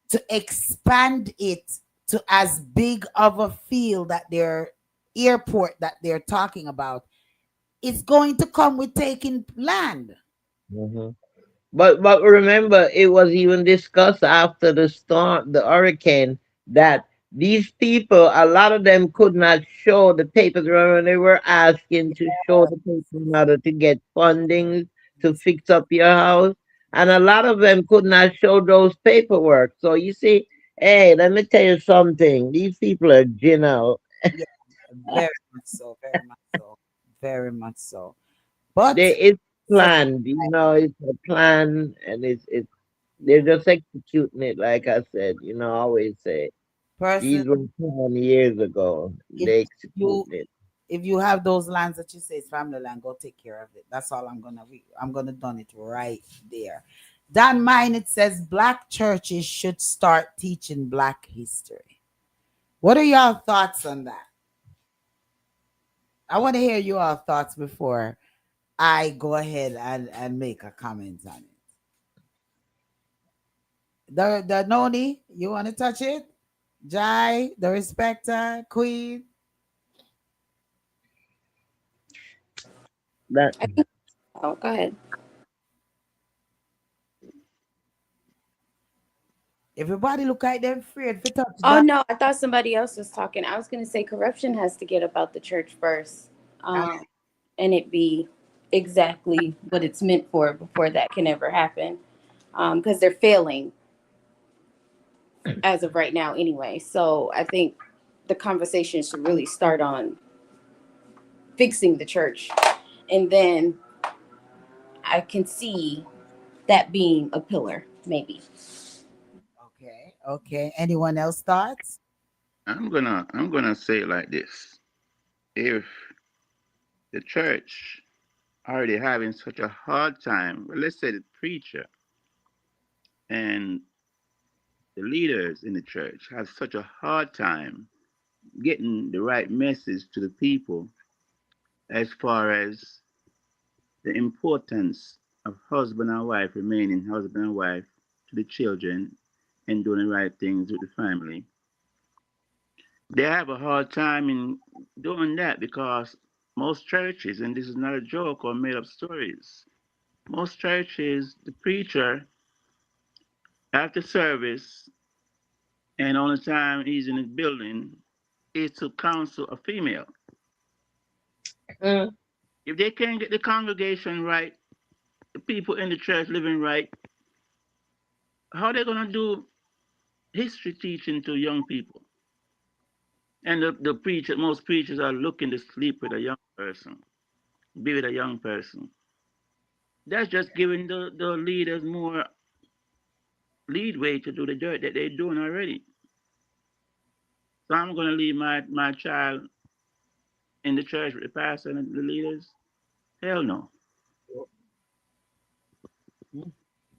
to expand it to as big of a field that their airport that they're talking about, it's going to come with taking land. mm-hmm. But remember, it was even discussed after the storm, the hurricane, that these people, a lot of them could not show the papers. Remember, they were asking to show the papers in order to get funding to fix up your house, and a lot of them could not show those paperwork. So you see, hey, let me tell you something. These people are genial. Yeah, very much so, very much so, very much so. But It's such planned, it's a plan, and it's they're just executing it, like I said, I always say. person, These were planned years ago. if They you executing it. if you have those lands that you say is family land, go take care of it. That's all I'm gonna done it right there. Dan mine it says black churches should start teaching black history. What are y'all thoughts on that? I want to hear your thoughts before I go ahead and make a comment on it. The Noni, you want to touch it? Jai, the respecter, Queen. That I think, oh, go ahead. Everybody look like them afraid for touch Oh that. no, I thought somebody else was talking. I was going to say corruption has to get about the church first, and it be exactly what it's meant for before that can ever happen, because they're failing as of right now anyway. So I think the conversation should really start on fixing the church, and then I can see that being a pillar, maybe. Okay, okay. Anyone else thoughts? I'm gonna say it like this. If the church already having such a hard time, well, let's say the preacher and the leaders in the church have such a hard time getting the right message to the people as far as the importance of husband and wife remaining husband and wife to the children and doing the right things with the family. They have a hard time in doing that because most churches, and this is not a joke or made up stories, most churches, the preacher after service and only time he's in the building is to counsel a female. mm, If they can't get the congregation right, the people in the church living right, how are they gonna do history teaching to young people? And the preacher, most preachers are looking to sleep with a young person, be with a young person. That's just giving the leaders more leadway to do the dirt that they're doing already. So I'm gonna leave my child in the church with the pastor and the leaders? Hell no.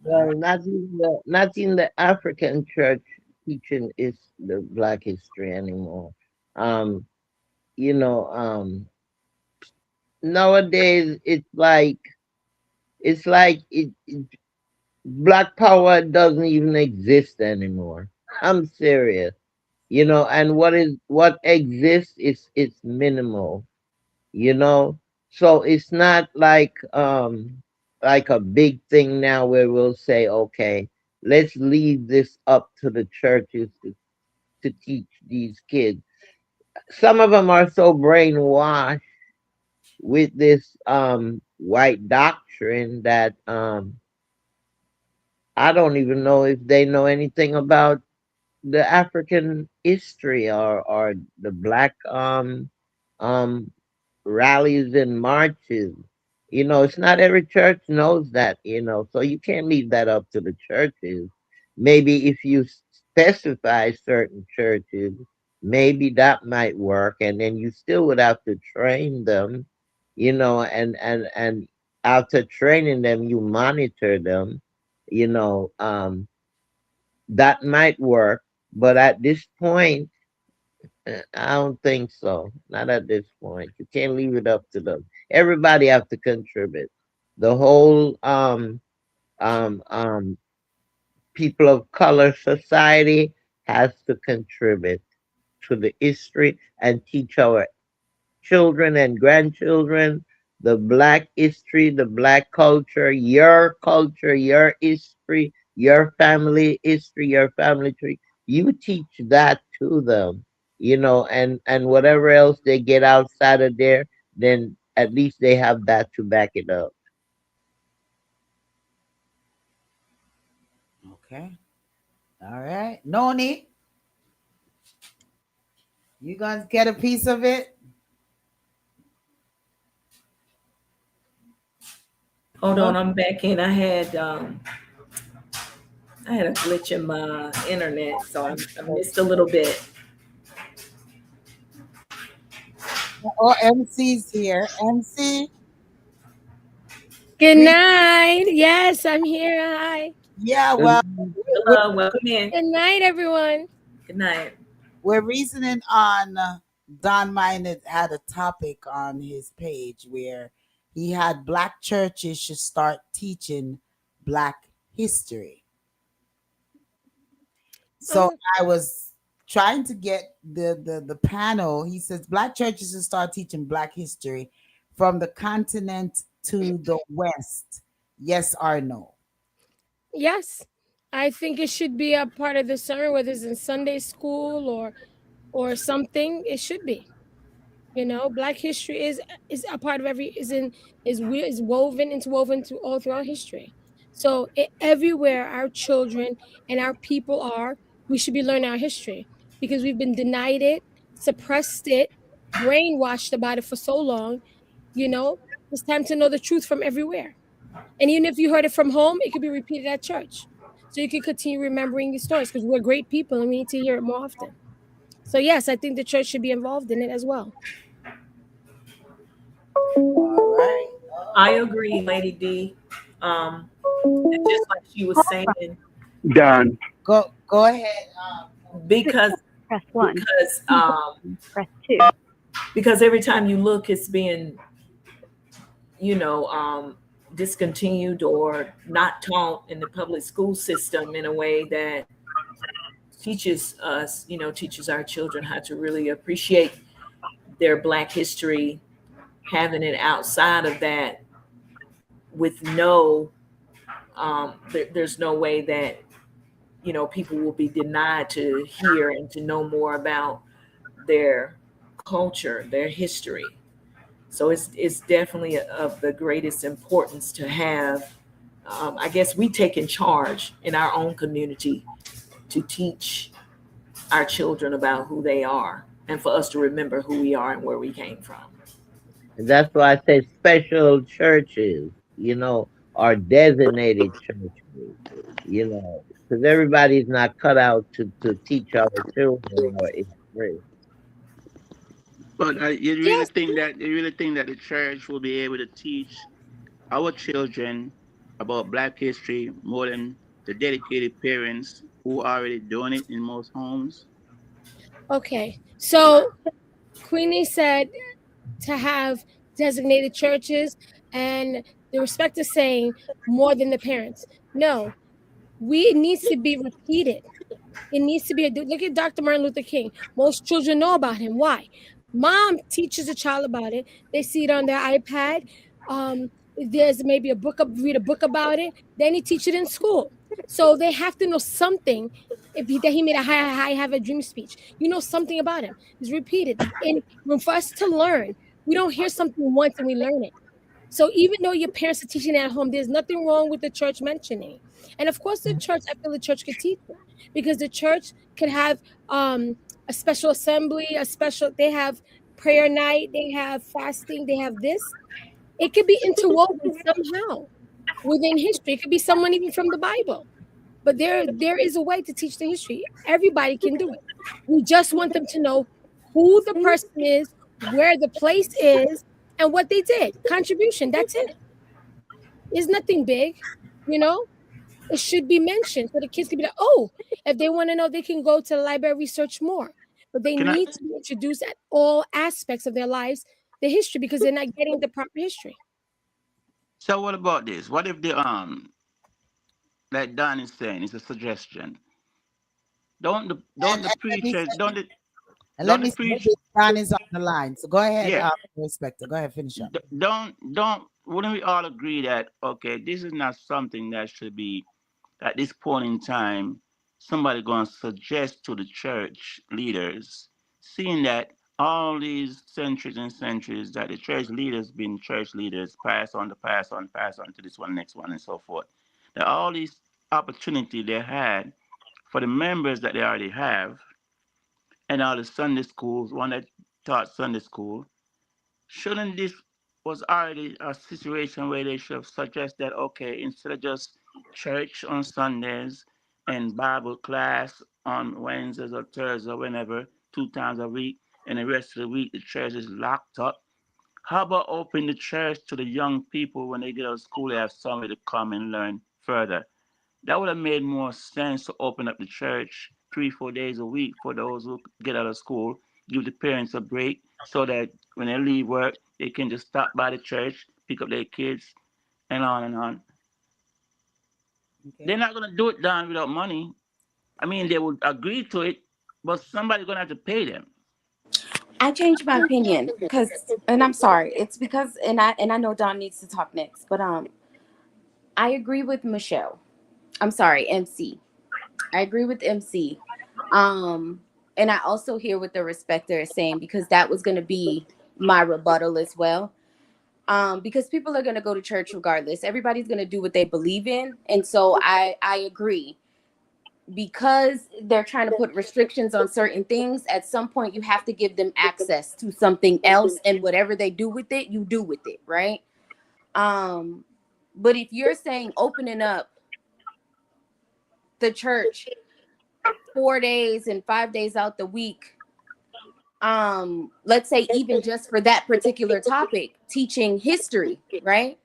well, not in the African church teaching is the Black history anymore. Um, nowadays it's like Black power doesn't even exist anymore. I'm serious. And what exists is it's minimal, you know so it's not like a big thing now where we'll say, okay, let's leave this up to the churches to teach these kids. Some of them are so brainwashed with this white doctrine that I don't even know if they know anything about the African history, or the black um rallies and marches. It's not every church knows that, so you can't leave that up to the churches. Maybe if you specify certain churches, maybe that might work, and then you still would have to train them, and after training them, you monitor them, you know. That might work, but at this point, I don't think so. Not at this point. You can't leave it up to them. Everybody have to contribute. The whole people of color society has to contribute to the history and teach our children and grandchildren the black history, the black culture, your history, your family history, your family tree. You teach that to them, and whatever else they get outside of there, then at least they have that to back it up. Okay. All right. Noni, you gonna get a piece of it? Hold No. on, I'm back in. I had a glitch in my internet, so I missed a little bit. Oh, MC's here. MC. Good Greet. night. Yes, I'm here. Hi. Yeah, Good well, Hello, welcome in. Good night, everyone. Good night. we're reasoning on Don Minot had a topic on his page where he had black churches should start teaching black history. So Oh, I was trying to get the panel. He says black churches should start teaching black history from the continent to the west. Yes or no? Yes, I think it should be a part of the sermon, whether it's in Sunday school or something. It should be. Black history is a part of every is woven interwoven to all throughout history. So everywhere our children and our people are, we should be learning our history because we've been denied it, suppressed it, brainwashed about it for so long. It's time to know the truth from everywhere. And even if you heard it from home, it could be repeated at church. So you can continue remembering these stories because we're great people and we need to hear it more often. So yes, I think the church should be involved in it as well. All right. I agree, Lady D. Um, and just like she was saying, Done. Go ahead. because Press 1. because Press 2. because every time you look, it's being discontinued or not taught in the public school system in a way that teaches our children how to really appreciate their Black history, having it outside of that with there's no way that people will be denied to hear and to know more about their culture, their history. So it's definitely of the greatest importance to have. I guess we take in charge in our own community to teach our children about who they are and for us to remember who we are and where we came from. And that's why I say special churches, or designated churches, because everybody's not cut out to teach our children or express. But Yes. you really think that the church will be able to teach our children about Black history more than the dedicated parents who are already doing it in most homes? Okay. So Queenie said to have designated churches, and the respect is saying more than the parents. No, it needs to be repeated. It needs to be look at Dr. Martin Luther King. Most children know about him. Why? Mom teaches a child about it. They see it on their iPad. There's maybe read a book about it. Then he teach it in school. So they have to know something. That he made a high have a dream speech. Something about him. It's repeated. And for us to learn, we don't hear something once and we learn it. So even though your parents are teaching it at home, there's nothing wrong with the church mentioning. And of course, I feel the church could teach it because the church could have a special assembly, they have prayer night, they have fasting, they have this. It could be interwoven somehow within history. It could be someone even from the Bible. But there is a way to teach the history. Everybody can do it. We just want them to know who the person is, where the place is, and what they did. Contribution. That's it. It's nothing big, you know. It should be mentioned so the kids can be like, oh, if they want to know, they can go to the library, research more. But they Can I? need to be introduced at all aspects of their lives, the history, because they're not getting the proper history. So what about this? What if like Don is saying, it's a suggestion. Don't the Let me preachers say, and let don't the me say, preach maybe Don is on the line. So go ahead, yeah Respecter. Go ahead, finish up. don't wouldn't we all agree that okay, this is not something that should be at this point in time somebody going to suggest to the church leaders, seeing that all these centuries and centuries that the church leaders been church leaders, pass on to this one, next one, and so forth. That all these opportunity they had for the members that they already have, and all the Sunday schools, one that taught Sunday school, shouldn't this was already a situation where they should have suggested that okay, instead of just church on Sundays and Bible class on Wednesdays or Thursdays or whenever, 2 times a week, and the rest of the week the church is locked up. How about open the church to the young people when they get out of school, they have somewhere to come and learn further? That would have made more sense to open up the church 3, 4 days a week for those who get out of school, give the parents a break so that when they leave work, they can just stop by the church, pick up their kids, and on and on. Okay. They're not going to do it, Don, without money. I mean, they would agree to it, but somebody's gonna have to pay them. I changed my opinion because, and I'm sorry, it's because, and I know Don needs to talk next, but I agree with Michelle. I'm sorry, MC. I agree with MC. Um, and I also hear what the respecter is saying because that was going to be my rebuttal as well. Because people are going to go to church regardless. Everybody's going to do what they believe in, and so I agree. Because they're trying to put restrictions on certain things, at some point you have to give them access to something else, and whatever they do with it, you do with it, right? But if you're saying opening up the church 4 days and 5 days out the week, let's say even just for that particular topic, teaching history, right?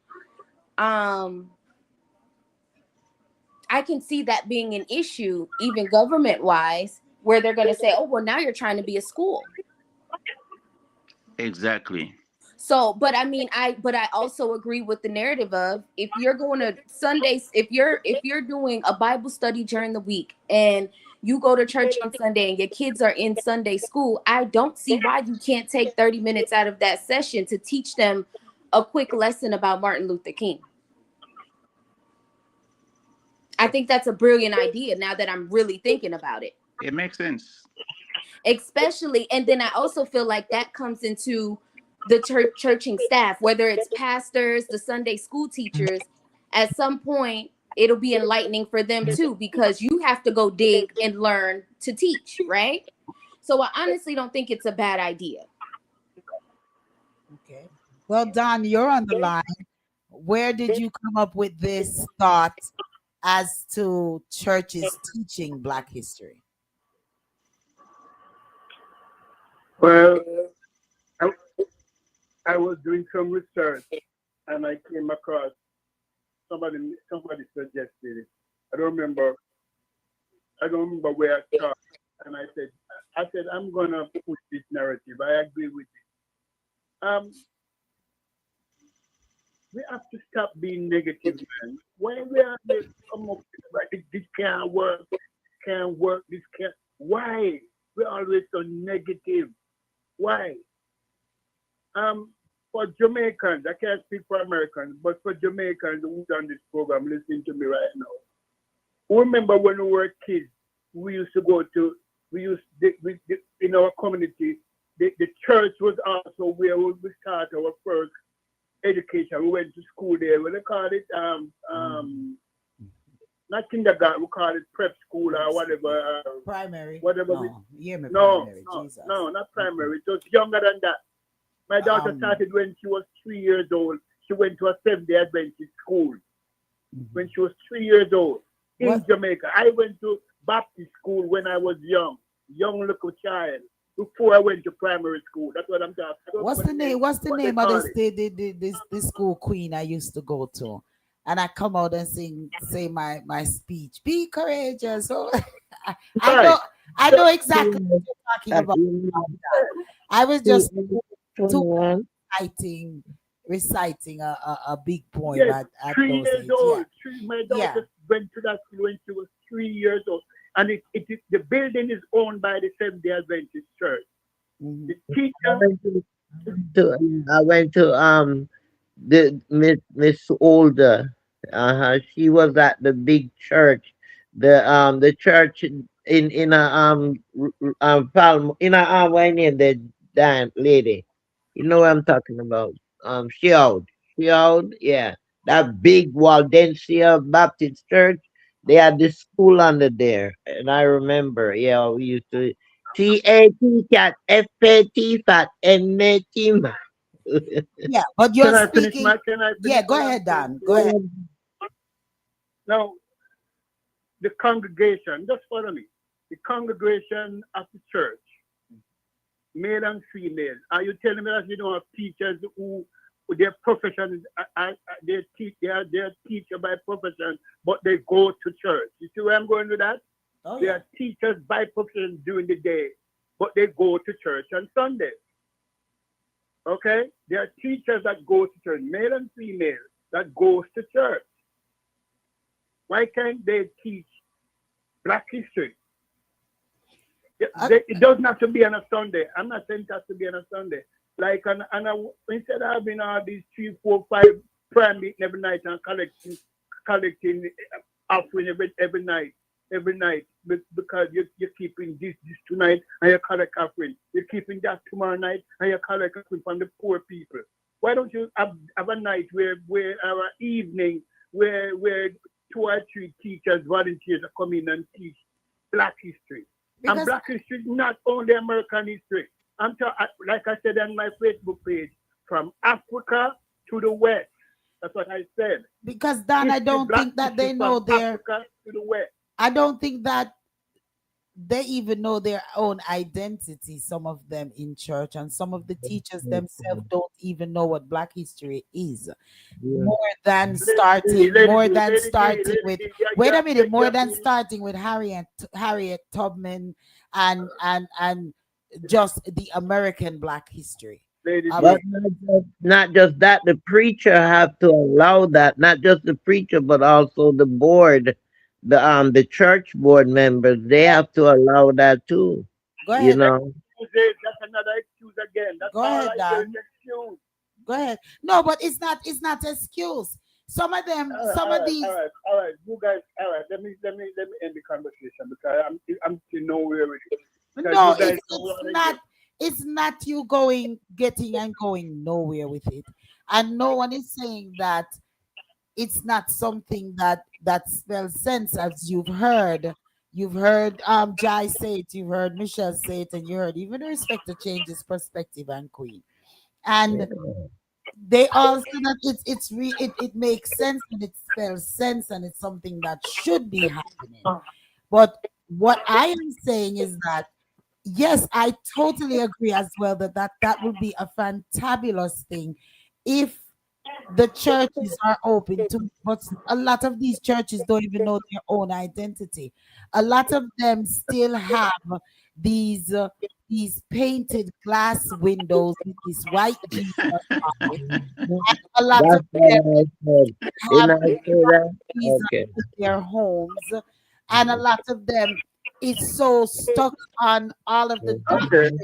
I can see that being an issue, even government wise, where they're going to say, oh, well, now you're trying to be a school. Exactly. So, but I mean, I also agree with the narrative of, if you're going to Sundays, if you're doing a Bible study during the week and you go to church on Sunday and your kids are in Sunday school, I don't see why you can't take 30 minutes out of that session to teach them a quick lesson about Martin Luther King. I think that's a brilliant idea now that I'm really thinking about it. It makes sense. Especially, and then I also feel like that comes into the churching staff, whether it's pastors, the Sunday school teachers. At some point it'll be enlightening for them too, because you have to go dig and learn to teach, right? So I honestly don't think it's a bad idea. Okay. Well, Don, you're on the line. Where did you come up with this thought as to churches teaching Black history? Well, I was doing some research and I came across somebody suggested it. I don't remember where I started. And I said I'm gonna push this narrative. I agree with it. We have to stop being negative, man. Why we are come up with this can't work, this can't. Why? We're always so negative. Why? For Jamaicans, I can't speak for Americans, but for Jamaicans who's on this program, listening to me right now. Remember when we were kids, we used to go to, in our community, the church was also where we start our first education. We went to school there. What they call it? Not kindergarten, we call it prep school or whatever. Primary. Whatever. Primary. Jesus. No, not primary. It was younger than that. My daughter started when she was 3 years old. She went to a Seventh-day Adventist school when she was 3 years old in Jamaica. I went to Baptist school when I was young little child, before I went to primary school. That's what I'm talking about. What's the name of this school, Queen, I used to go to? And I come out and say my speech. Be courageous. So I know exactly what you're talking about. I was just reciting a big poem at 3 those years age. old. My daughter went to that school when she was 3 years old. And the building is owned by the Seventh-day Adventist Church. The teacher I went to the Miss Older. She was at the big church, the church in a Palm in a why name the damn lady. You know what I'm talking about? Sheold, yeah. That big Waldensia Baptist Church. They had this school under there, and I remember, yeah, we used to CAT cat FAT fat and team. Yeah, but you're Can I finish speaking. Yeah, go ahead, Dan. Go ahead. Now, the congregation, just follow me. The congregation of the church, male and female. Are you telling me that you don't have teachers who their profession is they are teacher by profession, but they go to church? You see where I'm going with that? Oh, they are teachers by profession during the day, but they go to church on Sunday. Okay? There are teachers that go to church, male and female, that goes to church. Why can't they teach Black history? It doesn't have to be on a Sunday. I'm not saying it has to be on a Sunday. Like instead of having all these 3, 4, 5 prayer meeting every night and collecting offering every night, because you're keeping this tonight and you collect offering. You're keeping that tomorrow night and you collect offering from the poor people. Why don't you have a night where our evening where 2 or 3 teachers, volunteers come in and teach Black history. Because and Black history is not only American history. Like I said on my Facebook page, from Africa to the West. That's what I said. Because Dan, I don't think that they know their Africa to the West. I don't think that they even know their own identity, some of them in church, and some of the teachers themselves don't even know what Black history is. More than starting with wait a minute, more than starting with Harriet Tubman and just the American Black history. But not just that, the preacher have to allow that, not just the preacher, but also the board, the church board members, they have to allow that too. Go ahead. You know. That's another excuse again. That's Go ahead, Dan. Go ahead. No, but it's not excuse. Some of them, all right. You guys, all right. Let me end the conversation because I'm still nowhere with it. No, it's not you going nowhere with it. And no one is saying that it's not something that spells sense, as you've heard Jai say it, you've heard Michelle say it, and you heard even Darespecta changes perspective and Queen. And they all say that it makes sense and it spells sense and it's something that should be happening. But what I am saying is that yes, I totally agree as well that would be a fantabulous thing if the churches are open to, but a lot of these churches don't even know their own identity. A lot of them still have these painted glass windows with this white Jesus on it. And a lot of them have these in their homes, and a lot of them is so stuck on all of the doctrine.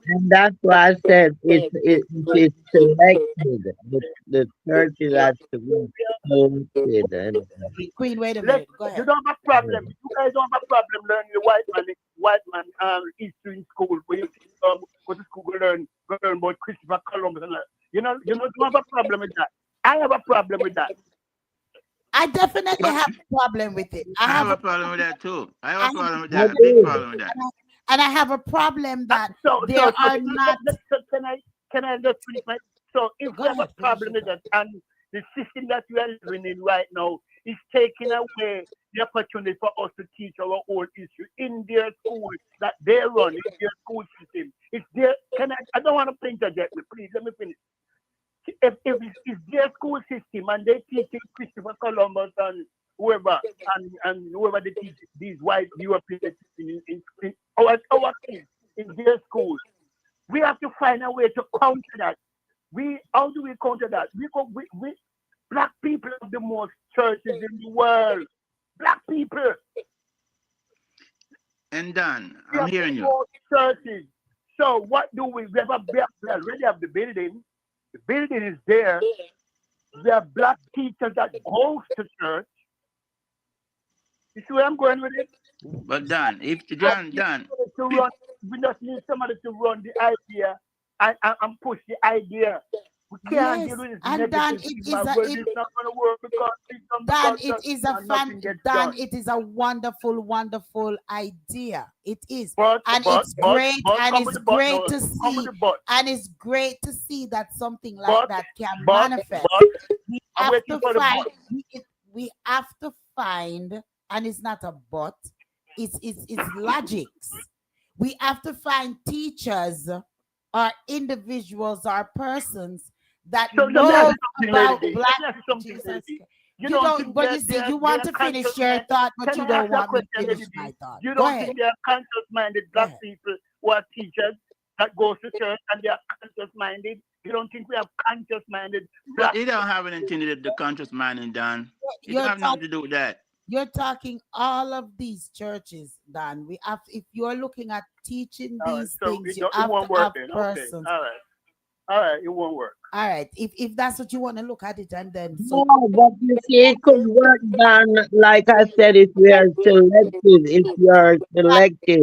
And that's why I said it's selected. The churches have to be selected. Queen, wait a minute. Go ahead. You don't have a problem. You guys don't have a problem learning the white man history in school. Where you go to school, go learn about Christopher Columbus. You don't have a problem with that. I have a problem with that. I definitely have a problem with it. I have a problem with that too. I have a problem with that. A big problem with that. And I have a problem that there are not. Can I just finish my? So if we have a problem with that, and the system that we are living in right now is taking away the opportunity for us to teach our own history in their school that they run, in their school system. It's their. I don't want to interject me. Please let me finish. If it's their school system and they teach Christopher Columbus and whoever they teach these white Europeans in our kids in their schools, we have to find a way to counter that. How do we counter that? We Black people have the most churches in the world. Black people. And Dan, I'm hearing you. Most churches. So what do we? We already have the building. The building is there. There are Black teachers that go to church. You see where I'm going with it? But Dan, we just need somebody to run the idea and push the idea. We can't deal with this. And Dan, it's not going to work because it is a wonderful, wonderful idea. It is, it's great to see that something like that can manifest. We have to find, and it's not a but, it's logics. We have to find teachers or individuals or persons that know about Black Jesus. You want to finish your thought, but you don't want me to finish my thought. You don't think there are conscious-minded Black people who are teachers that goes to church and they are conscious-minded? You don't think we have conscious-minded Black people? But you don't have anything to do with the conscious-minded, Dan. You don't have nothing to do with that. You're talking all of these churches, Dan. We have, if you're looking at teaching All right, these so things, you it have to won't work have then. Okay, persons. all right, it won't work. All right, if that's what you want to look at it, and then so No, but you see, it could work, Dan. Like I said, if we are selective, if you are selective.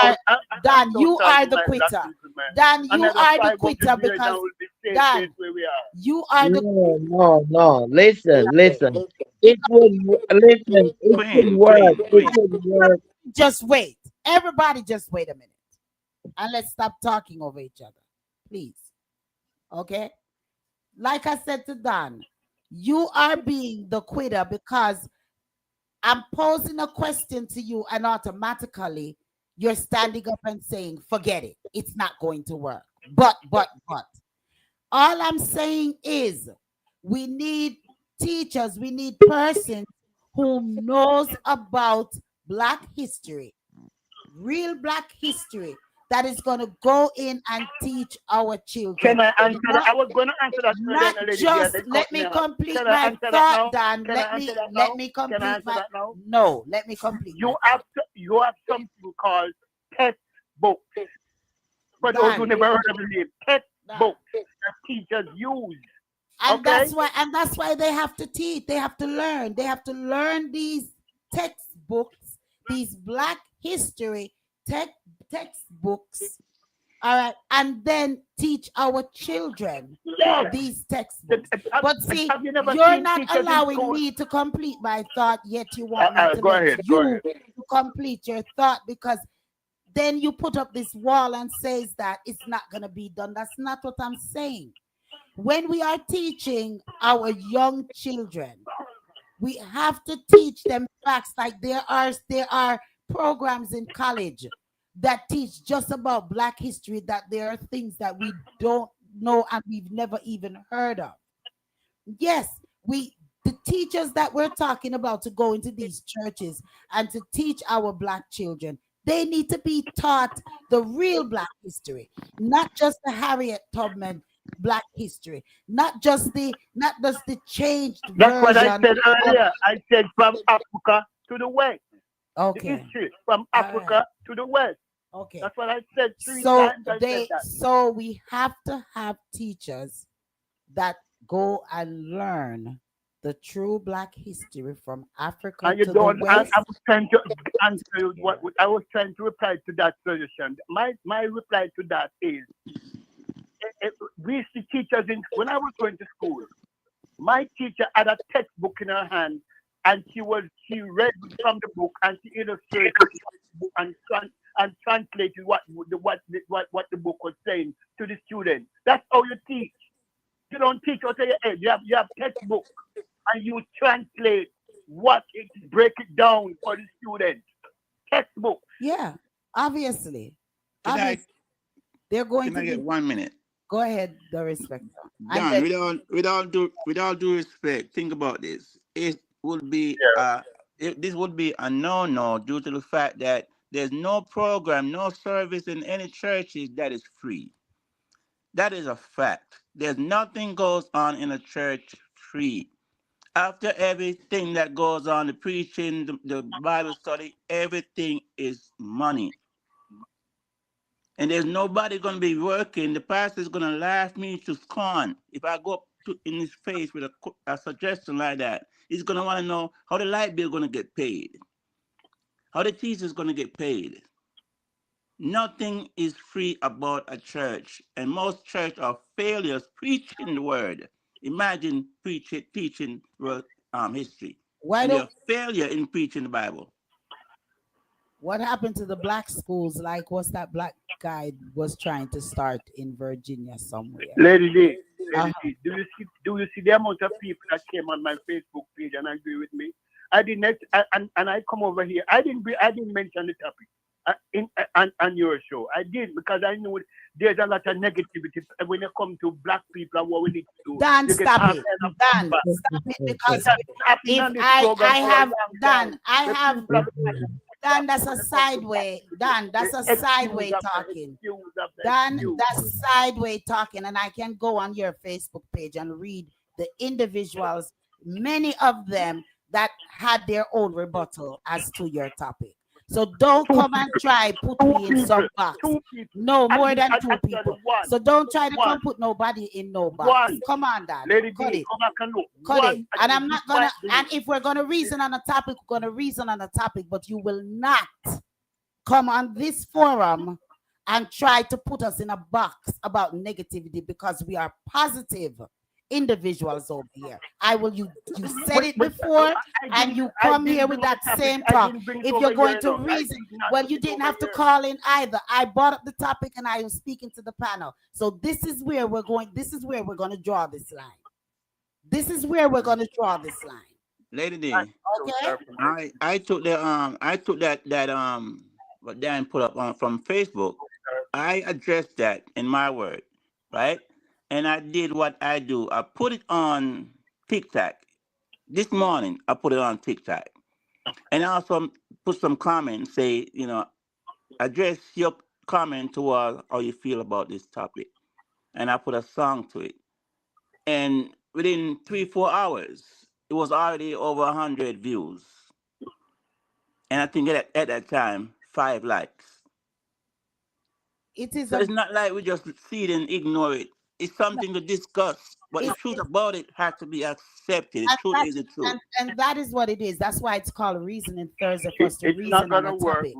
are, Dan, Don't you talk are to the my black quitter. people, man. Dan, you Another are the 500 quitter years because and we'll be same place Dan, where we are. you are the No. Listen. It would listen. It could Queen, work. Queen, It Queen. could work. just wait. Everybody just wait a minute. And let's stop talking over each other. Please. Okay? Like I said to Dan, you are being the quitter because I'm posing a question to you and automatically you're standing up and saying, forget it. It's not going to work. But. All I'm saying is we need teachers, we need persons who knows about Black history, real Black history, that is going to go in and teach our children. Can I answer that? I was going to answer that Not lady just there, let me complete Can I my answer that thought, now? Dan. Can I answer that Let now? me Can I complete answer my that now? no. Let me complete. You have something called textbooks. For those who never heard of the name, textbooks that teachers use. And Okay? that's why they have to teach. They have to learn. They have to learn these textbooks, these Black history textbooks. All right, and then teach our children these textbooks. But see, you're not allowing me to complete my thought, yet you want me to let you to complete your thought, because then you put up this wall and says that it's not going to be done. That's not what I'm saying. When we are teaching our young children, we have to teach them facts. Like there are programs in college that teach just about Black history, that there are things that we don't know and we've never even heard of. Yes, the teachers that we're talking about to go into these churches and to teach our Black children, they need to be taught the real Black history, not just the Harriet Tubman Black history, not just the changed That's version. what I said earlier. I said from Africa to the West. Okay. The history from Africa to the West. Okay. That's what I said 3 times. I said that. So we have to have teachers that go and learn the true Black history from Africa and you to don't, the West. I was trying to answer you what I was trying to reply to that suggestion. My reply to that is we used to teachers when I was going to school, my teacher had a textbook in her hand and she read from the book and she illustrated the book and translated what the book was saying to the student. That's how you teach. You don't teach out of your head. You have textbook and you translate break it down for the student. Textbook. Yeah, obviously. They're going to get 1 minute. Go ahead, Darespecta. Dan, with all due respect, think about this. It would be this would be a no due to the fact that there's no program, no service in any churches that is free. That is a fact. There's nothing goes on in a church free. After everything that goes on, the preaching, the Bible study, everything is money. And there's nobody going to be working. The pastor's going to laugh me to scorn if I go up in his face with a suggestion like that. He's going to want to know how the light bill going to get paid, how the teacher's going to get paid. Nothing is free about a church, and most churches are failures preaching the word. Imagine teaching history. And they're a failure in preaching the Bible. What happened to the Black schools? Like what's that Black guy was trying to start in Virginia somewhere? Lady D, do you see the amount of people that came on my Facebook page and agree with me? I didn't, and I come over here. I didn't mention the topic on your show. I did because I knew there's a lot of negativity when it comes to Black people and what we need to do. Dan, stop it. Dan, stop it, because if I have Dan, that's a sideway. Dan, that's a sideway talking. Dan, that's sideway talking, and I can go on your Facebook page and read the individuals. Many of them that had their own rebuttal as to your topic. So don't come and try put me in some box. No, more than two people. So don't try to come put nobody in no box. Come on, Dad. Cut it. Cut it. And I'm not gonna. And if we're gonna reason on a topic, we're gonna reason on a topic. But you will not come on this forum and try to put us in a box about negativity, because we are positive individuals over here. You said it before, and you come here with that same talk. If you're going to reason, well, you didn't have to call in either. I brought up the topic and I am speaking to the panel. So this is where we're going. This is where we're going to draw this line. This is where we're going to draw this line. Lady D, okay. I took that what Dan put up on from Facebook. I addressed that in my word, right? And I did what I do. I put it on TikTok. This morning I put it on TikTok. And I also put some comments, say, address your comment toward how you feel about this topic. And I put a song to it. And within 3-4 hours, it was already over 100 views. And I think at that time, 5 likes. It's not like we just see it and ignore it. It's something to discuss. But the truth about it has to be accepted. The truth is the truth. And that is what it is. That's why it's called Reasoning Thursday, for us to reason on a topic.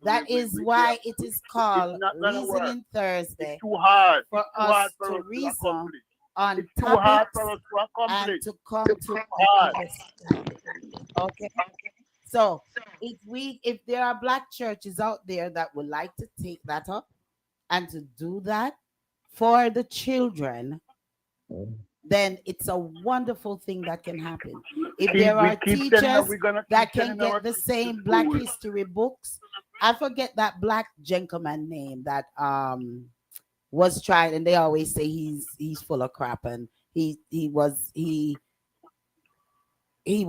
That is why it is called Reasoning Thursday. Too hard for us to reason on topics and to come to understanding. Okay. So if there are Black churches out there that would like to take that up and to do that for the children, then it's a wonderful thing that can happen. If there are teachers that can get the same Black history books, I forget that Black gentleman name that was tried, and they always say he's full of crap, and he was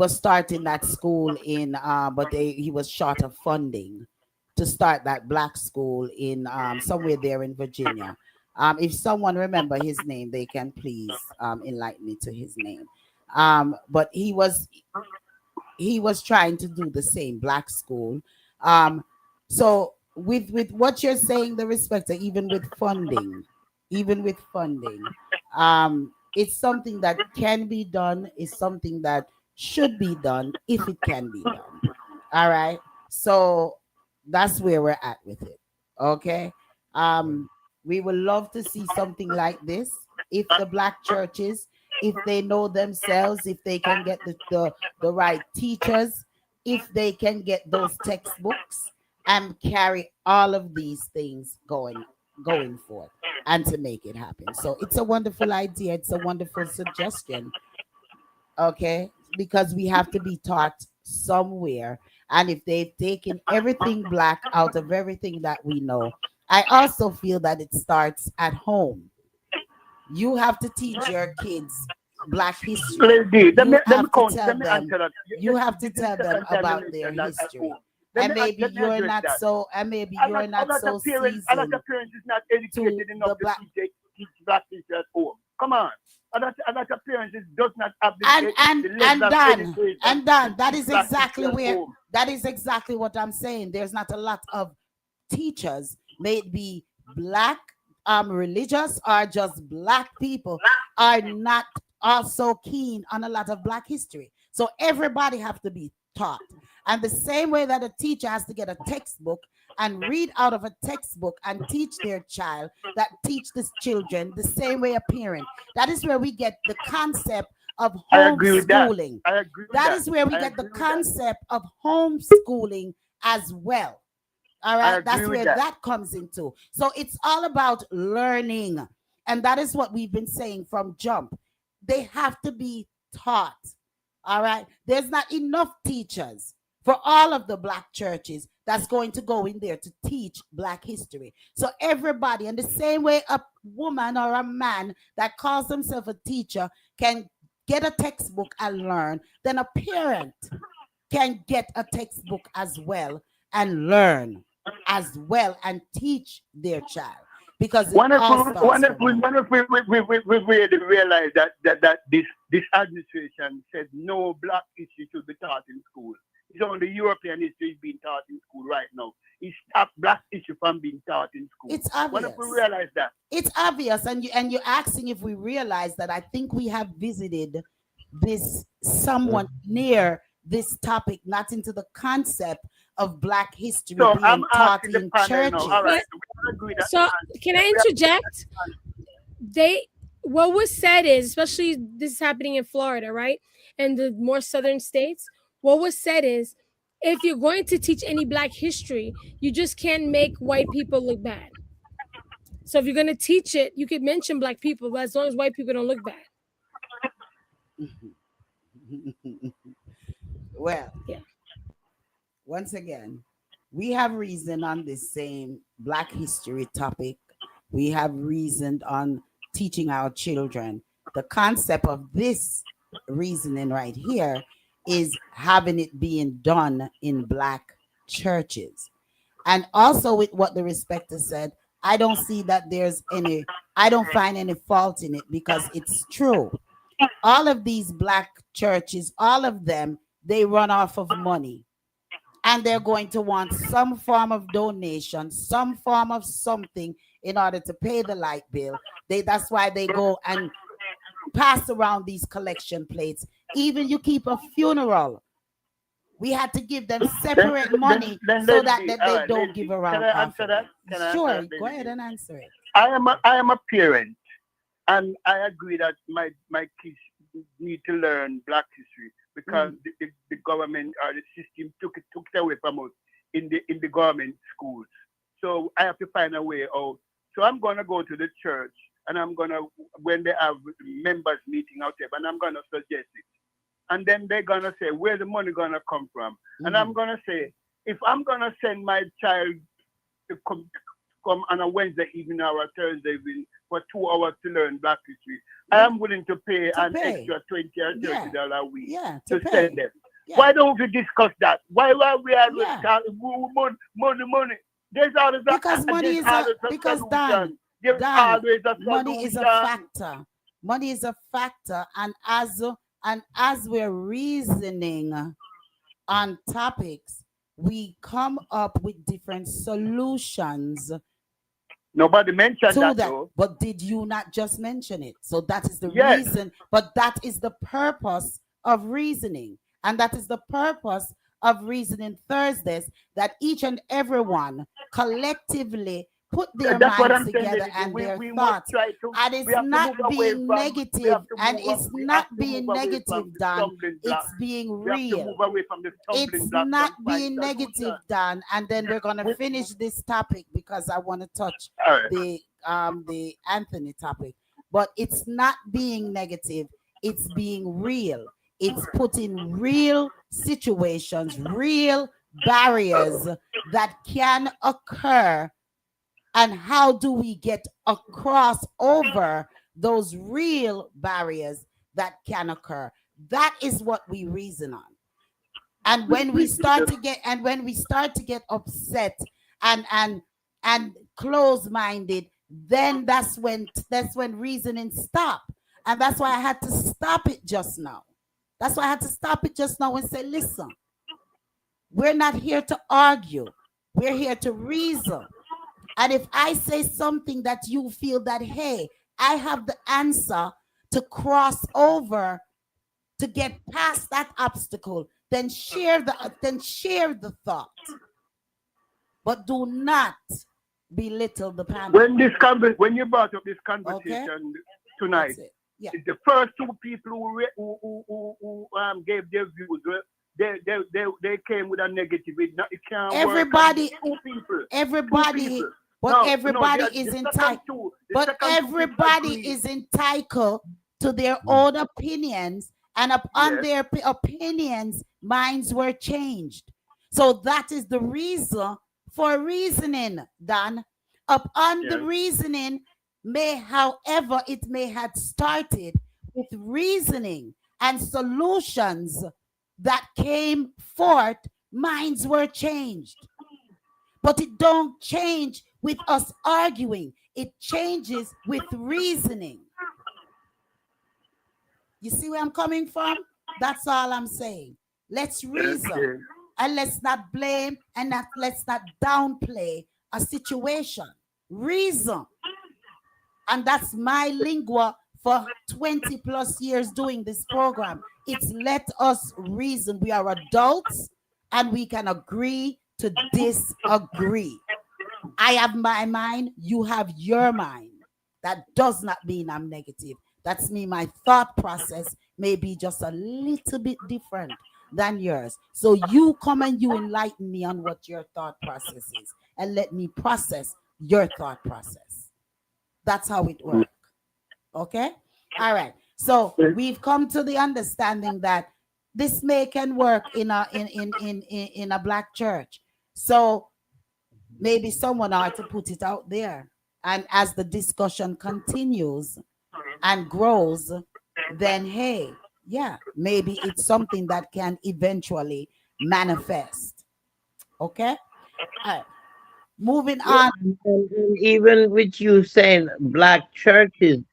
starting that school in but he was short of funding to start that Black school in somewhere there in Virginia. If someone remember his name, they can please enlighten me to his name. But he was trying to do the same Black school. So with what you're saying, the respect, even with funding, it's something that can be done. It's something that should be done if it can be done. All right. So that's where we're at with it. Okay. We would love to see something like this. If the Black churches, if they know themselves, if they can get the right teachers, if they can get those textbooks and carry all of these things going forth and to make it happen. So it's a wonderful idea. It's a wonderful suggestion. Okay. Because we have to be taught somewhere. And if they've taken everything Black out of everything that we know, I also feel that it starts at home. You have to teach your kids Black history. You have to tell them about their history. And maybe you're not so seasoned. A lot of parents is not educated enough to teach Black history at home. Come on. A lot of parents does not have the and done. That is exactly what I'm saying. There's not a lot of teachers, may it be Black, religious, or just Black people, are not also keen on a lot of Black history. So everybody have to be taught. And the same way that a teacher has to get a textbook and read out of a textbook and teach their child, that teach the children, the same way a parent. That is where we get the concept of homeschooling. That is where we get the concept of homeschooling as well. All right, that's where that comes into. So it's all about learning. And that is what we've been saying from jump. They have to be taught. All right. There's not enough teachers for all of the Black churches that's going to go in there to teach Black history. So everybody, in the same way a woman or a man that calls himself a teacher can get a textbook and learn, then a parent can get a textbook as well and learn as well and teach their child. because it all starts from home. Wonderful, we really realize that this administration said no black history should be taught in school. It's only European history is being taught in school right now. It stopped black history from being taught in school. It's obvious. What if we realize that? It's obvious, and you're asking if we realize that. I think we have visited this somewhat near this topic, not into the concept of black history So being I'm taught asking the in panel churches. now. All right, we agree that. So can I interject? What was said is, especially this is happening in Florida, right? And the more southern states, what was said is, if you're going to teach any black history, you just can't make white people look bad. So if you're going to teach it, you could mention black people, but as long as white people don't look bad. Well, yeah. Once again, we have reasoned on this same black history topic. We have reasoned on teaching our children. The concept of this reasoning right here is having it being done in black churches. And also with what the respecter said, I don't see that I don't find any fault in it, because it's true. All of these black churches, all of them, they run off of money. And they're going to want some form of donation, some form of something in order to pay the light bill. That's why they go and pass around these collection plates. Even you keep a funeral, we had to give them separate money so that they don't give around. Can I answer that? Sure, go ahead and answer it. I am a parent, and I agree that my kids need to learn black history, because the government or the system took it away from us in the government schools. So I have to find a way out. So I'm gonna go to the church, and I'm gonna, when they have members meeting out there, and I'm gonna suggest it. And then they're gonna say, where's the money gonna come from? And I'm gonna say, if I'm gonna send my child to come on a Wednesday evening or a Thursday evening for 2 hours to learn black history, I am willing to pay extra $20 or $30 a week to send them. Yeah. Why don't we discuss that? Why we are talking money? There's always because money is Dan, money is a factor. Money is a factor, and as we're reasoning on topics, we come up with different solutions. Nobody mentioned that though. But did you not just mention it? So that is the reason, but that is the purpose of reasoning. And that is the purpose of Reasoning Thursdays, that each and everyone collectively put their minds together and their thoughts. And it's not being negative, and it's not being negative, Dan. It's being real. It's not being negative, Dan. And then we're gonna finish this topic because I want to touch the Anthony topic. But it's not being negative, it's being real. It's putting real situations, real barriers that can occur. And how do we get across over those real barriers that can occur? That is what we reason on. And when we start to get upset and close-minded, then that's when reasoning stop. And that's why I had to stop it just now. That's why I had to stop it just now and say, listen, we're not here to argue. We're here to reason. And if I say something that you feel that, hey, I have the answer to cross over to get past that obstacle, then share the thought. But do not belittle the panel. When you brought up this conversation tonight, the first two people who gave their views, they came with a negative. It can't everybody, work. Everybody, but everybody is entitled. But everybody is entitled to their own opinions, and upon their opinions, minds were changed. So that is the reason for reasoning, Dan. Upon the reasoning, however, it may have started with reasoning and solutions that came forth, minds were changed. But it don't change with us arguing. It changes with reasoning. You see where I'm coming from? That's all I'm saying. Let's reason and let's not blame and let's not downplay a situation. Reason. And that's my lingua for 20 plus years doing this program. It's let us reason. We are adults and we can agree to disagree. I have my mind, you have your mind. That does not mean I'm negative. That's me. My thought process may be just a little bit different than yours. So you come and you enlighten me on what your thought process is and let me process your thought process. That's how it works. Okay? All right. So we've come to the understanding that this may can work in a black church. So maybe someone ought to put it out there. And as the discussion continues and grows, then hey, yeah, maybe it's something that can eventually manifest. Okay? All right. Moving on. And even with you saying black churches,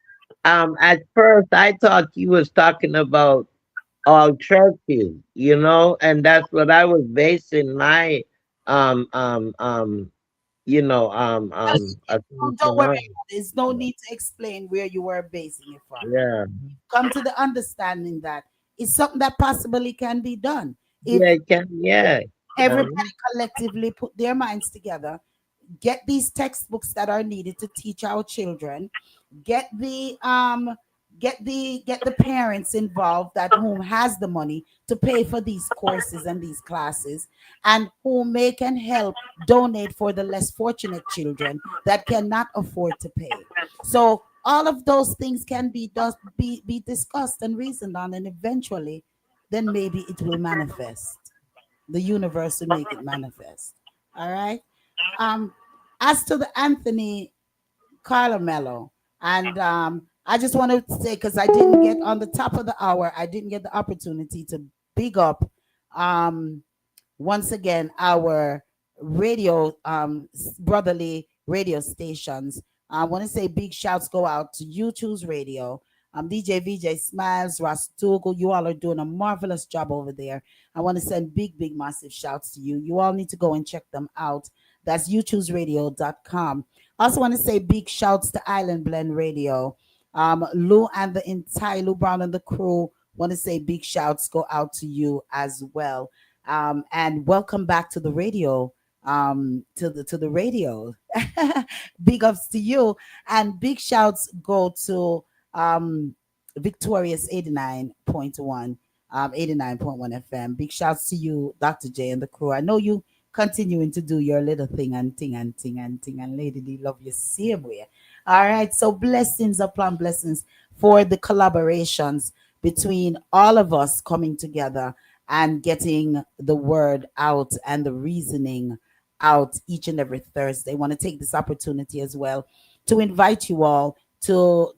at first I thought you was talking about all churches, and that's what I was basing my um um um Don't worry. attention on. There's no need to explain where you were basing it from. Yeah. Come to the understanding that it's something that possibly can be done if Yeah, it can, yeah. everybody collectively put their minds together, get these textbooks that are needed to teach our children, get the parents involved that whom has the money to pay for these courses and these classes, and who may can help donate for the less fortunate children that cannot afford to pay. So all of those things can be discussed and reasoned on, and eventually then maybe it will manifest. The universe will make it manifest. All right. As to the Anthony Carlamelo, and I just wanted to say, because I didn't get on the top of the hour, I didn't get the opportunity to big up once again our radio brotherly radio stations. I want to say big shouts go out to You Choose Radio, DJ VJ Smiles, Ross Dougal. You all are doing a marvelous job over there. I want to send big massive shouts to you. You all need to go and check them out. That's youchooseradio.com. Also want to say big shouts to Island Blend Radio. Lou and the entire Lou Brown and the crew want to say big shouts go out to you as well. And welcome back to the radio. To the radio. Big ups to you, and big shouts go to Victorious 89.1 89.1 FM. Big shouts to you, Dr. J and the crew. I know you continuing to do your little thing and Lady D love you same way. All right, so blessings upon blessings for the collaborations between all of us coming together and getting the word out and the reasoning out each and every Thursday. I want to take this opportunity as well to invite you all to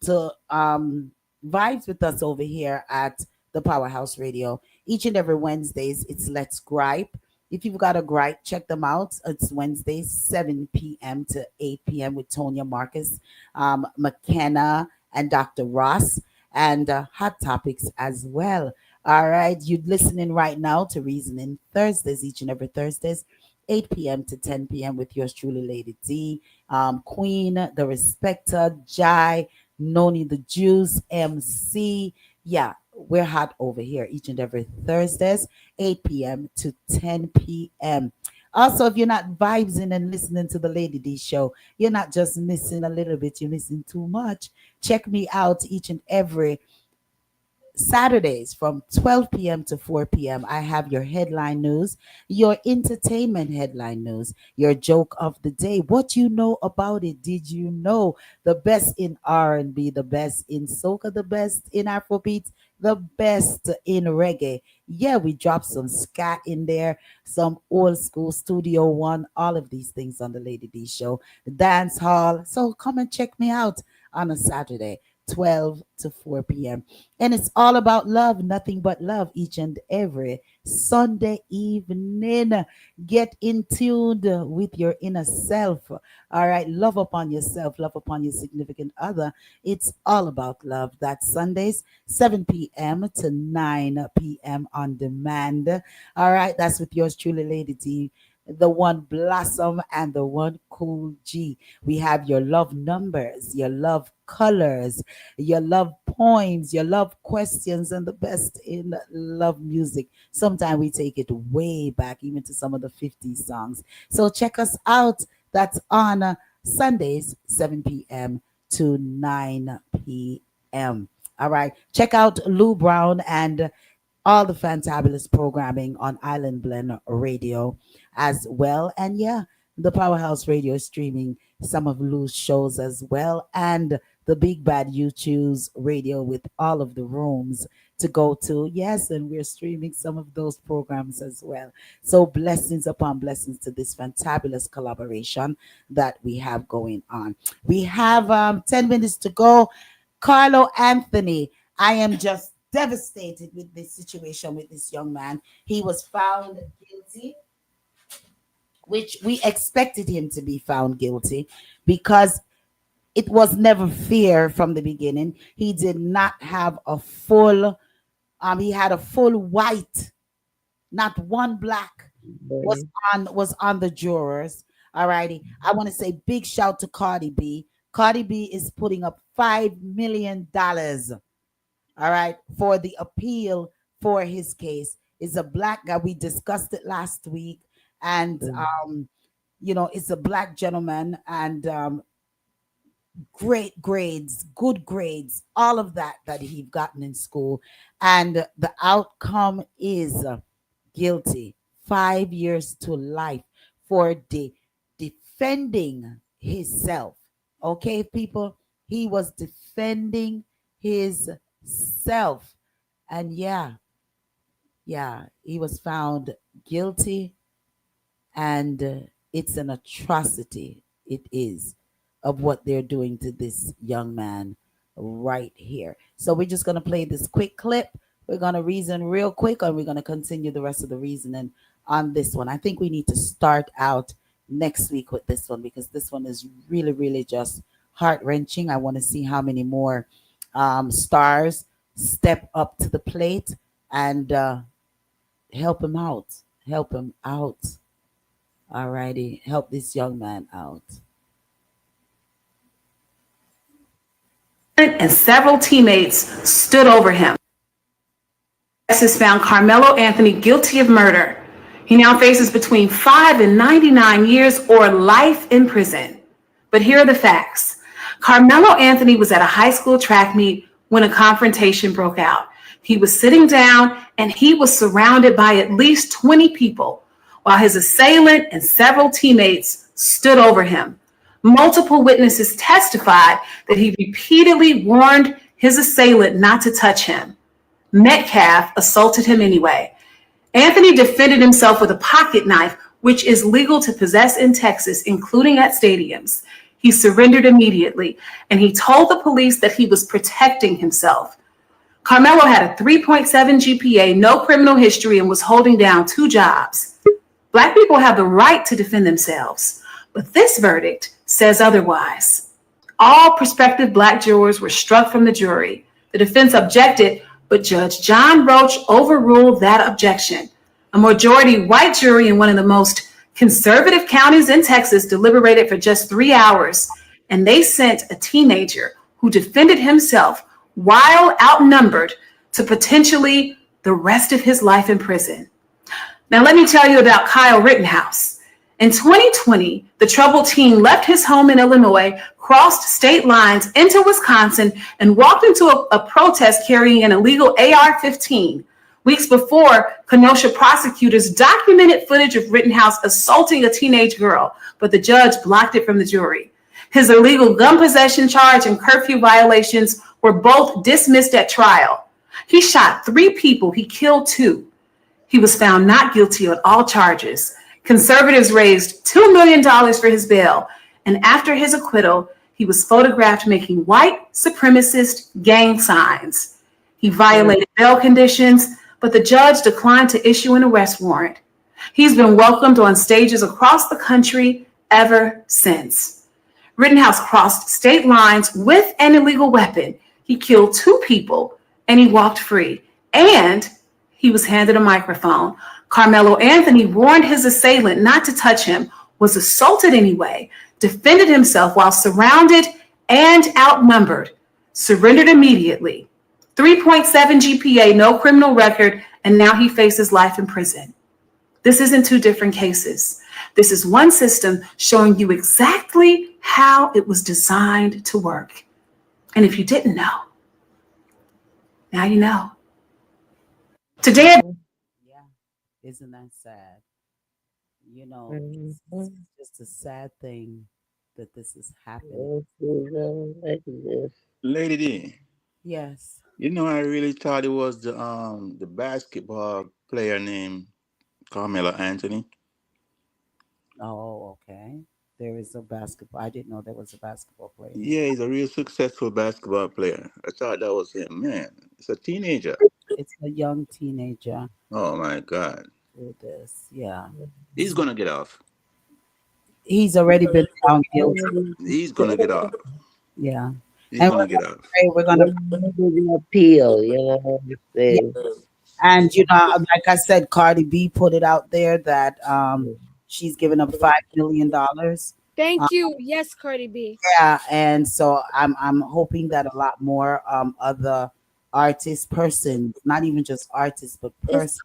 vibes with us over here at the Powerhouse Radio. Each and every Wednesdays, it's Let's Gripe. If you've got a gripe, check them out. It's Wednesdays, 7 p.m. to 8 p.m. with Tonya Marcus, McKenna, and Dr. Ross, and Hot Topics as well. All right, you're listening right now to Reasoning Thursdays, each and every Thursdays, 8 p.m. to 10 p.m. with yours truly, Lady D, Queen, Darespecta, Jai, Noni the Juice, MC. Yeah, we're hot over here each and every Thursdays, 8 p.m. to 10 p.m. Also, if you're not vibing and listening to the Lady D show, you're not just missing a little bit, you're missing too much. Check me out each and every Saturdays from 12 p.m. to 4 p.m. I have your headline news, your entertainment headline news, your joke of the day. What you know about it? Did you know? The best in R&B, the best in soca, the best in Afrobeat, the best in reggae. Yeah, we dropped some scat in there, some old school Studio One, all of these things on the Lady D show, the dance hall. So come and check me out on a Saturday 12 to 4 p.m. And it's all about love, nothing but love, each and every Sunday evening. Get in tuned with your inner self. All right. Love upon yourself, love upon your significant other. It's all about love. That's Sundays, 7 p.m. to 9 p.m. on demand. All right. That's with yours truly, Lady D, the one Blossom, and the one Cool G. We have your love numbers, your love colors, your love poems, your love questions, and the best in love music. Sometimes we take it way back, even to some of the 50s songs. So check us out. That's on Sundays, 7 p.m. to 9 p.m. All right. Check out Lou Brown and all the fantabulous programming on Island Blend Radio as well. And yeah, the Powerhouse Radio is streaming some of Lou's shows as well. And the Big Bad You Choose Radio with all of the rooms to go to. Yes, and we're streaming some of those programs as well. So blessings upon blessings to this fantabulous collaboration that we have going on. We have 10 minutes to go. Carlo Anthony, I am just devastated with this situation with this young man. He was found guilty, which we expected him to be found guilty because it was never fair from the beginning. He did not have a full, he had a full white, not one black was on the jurors. All righty. I want to say big shout to Cardi B. Cardi B is putting up $5 million. All right, for the appeal for his case. Is a black guy. We discussed it last week, and it's a black gentleman, and great grades, good grades, all of that he'd gotten in school, and the outcome is guilty, 5 years to life for defending himself. Okay, people, he was defending his self, and yeah, he was found guilty, and it's an atrocity, it is, of what they're doing to this young man right here. So we're just going to play this quick clip. We're going to reason real quick, and we're going to continue the rest of the reasoning on this one. I think we need to start out next week with this one, because this one is really, really just heart-wrenching. I want to see how many more stars step up to the plate and help him out. All righty. Help this young man out. And several teammates stood over him. Justice found Carmelo Anthony guilty of murder. He now faces between 5 and 99 years or life in prison. But here are the facts. Carmelo Anthony was at a high school track meet when a confrontation broke out. He was sitting down and he was surrounded by at least 20 people, while his assailant and several teammates stood over him. Multiple witnesses testified that he repeatedly warned his assailant not to touch him. Metcalf assaulted him anyway. Anthony defended himself with a pocket knife, which is legal to possess in Texas, including at stadiums. He surrendered immediately, and he told the police that he was protecting himself. Carmelo had a 3.7 GPA, no criminal history, and was holding down 2 jobs. Black people have the right to defend themselves, but this verdict says otherwise. All prospective Black jurors were struck from the jury. The defense objected, but Judge John Roach overruled that objection. A majority white jury in one of the most conservative counties in Texas deliberated for just 3 hours, and they sent a teenager who defended himself while outnumbered to potentially the rest of his life in prison. Now, let me tell you about Kyle Rittenhouse. In 2020, the troubled teen left his home in Illinois, crossed state lines into Wisconsin, and walked into a protest carrying an illegal AR-15. Weeks before, Kenosha prosecutors documented footage of Rittenhouse assaulting a teenage girl, but the judge blocked it from the jury. His illegal gun possession charge and curfew violations were both dismissed at trial. He shot 3 people, he killed 2. He was found not guilty on all charges. Conservatives raised $2 million for his bail, and after his acquittal, He was photographed making white supremacist gang signs. He violated bail conditions, but the judge declined to issue an arrest warrant. He's been welcomed on stages across the country ever since. Rittenhouse crossed state lines with an illegal weapon. He killed 2 people and he walked free. And he was handed a microphone. Carmelo Anthony warned his assailant not to touch him, was assaulted anyway, defended himself while surrounded and outnumbered, surrendered immediately. 3.7 GPA, no criminal record, and now he faces life in prison. This isn't 2 different cases. This is one system showing you exactly how it was designed to work. And if you didn't know, now you know. Today, Yeah, isn't that sad? You know, it's just a sad thing that this is happening. Lady D, Yes. you know, I really thought it was the basketball player named Carmelo Anthony. Oh, okay. There is a basketball. I didn't know there was a basketball player named. Yeah, he's a real successful basketball player. I thought that was him. Man, it's a teenager. It's a young teenager. Oh my God. With this, yeah. He's gonna get off. He's already been found guilty. He's gonna get off. Yeah. He's And gonna get off. we're gonna appeal, you know. Yeah. And you know, like I said, Cardi B put it out there that she's giving up $5 million. Thank you. Yes, Cardi B. Yeah, and so I'm hoping that a lot more other artists, persons, not even just artists, but persons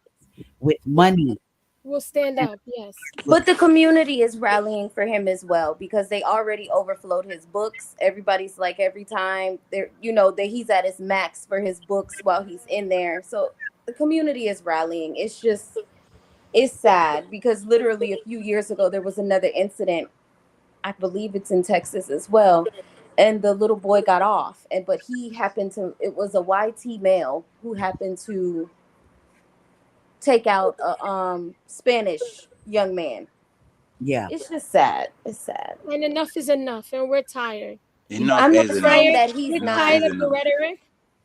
with money Will stand up. Yes. But the community is rallying for him as well because they already overflowed his books. Everybody's like every time they're, you know, that he's at his max for his books while he's in there. So the community is rallying. It's sad because literally a few years ago there was another incident. I believe it's in Texas as well. And the little boy got off. But he happened to, it was a YT male who happened to take out a Spanish young man. Yeah. It's just sad. It's sad. And enough is enough, and we're tired. Enough I'm is not enough. saying that he's We're not. tired is of the enough. rhetoric.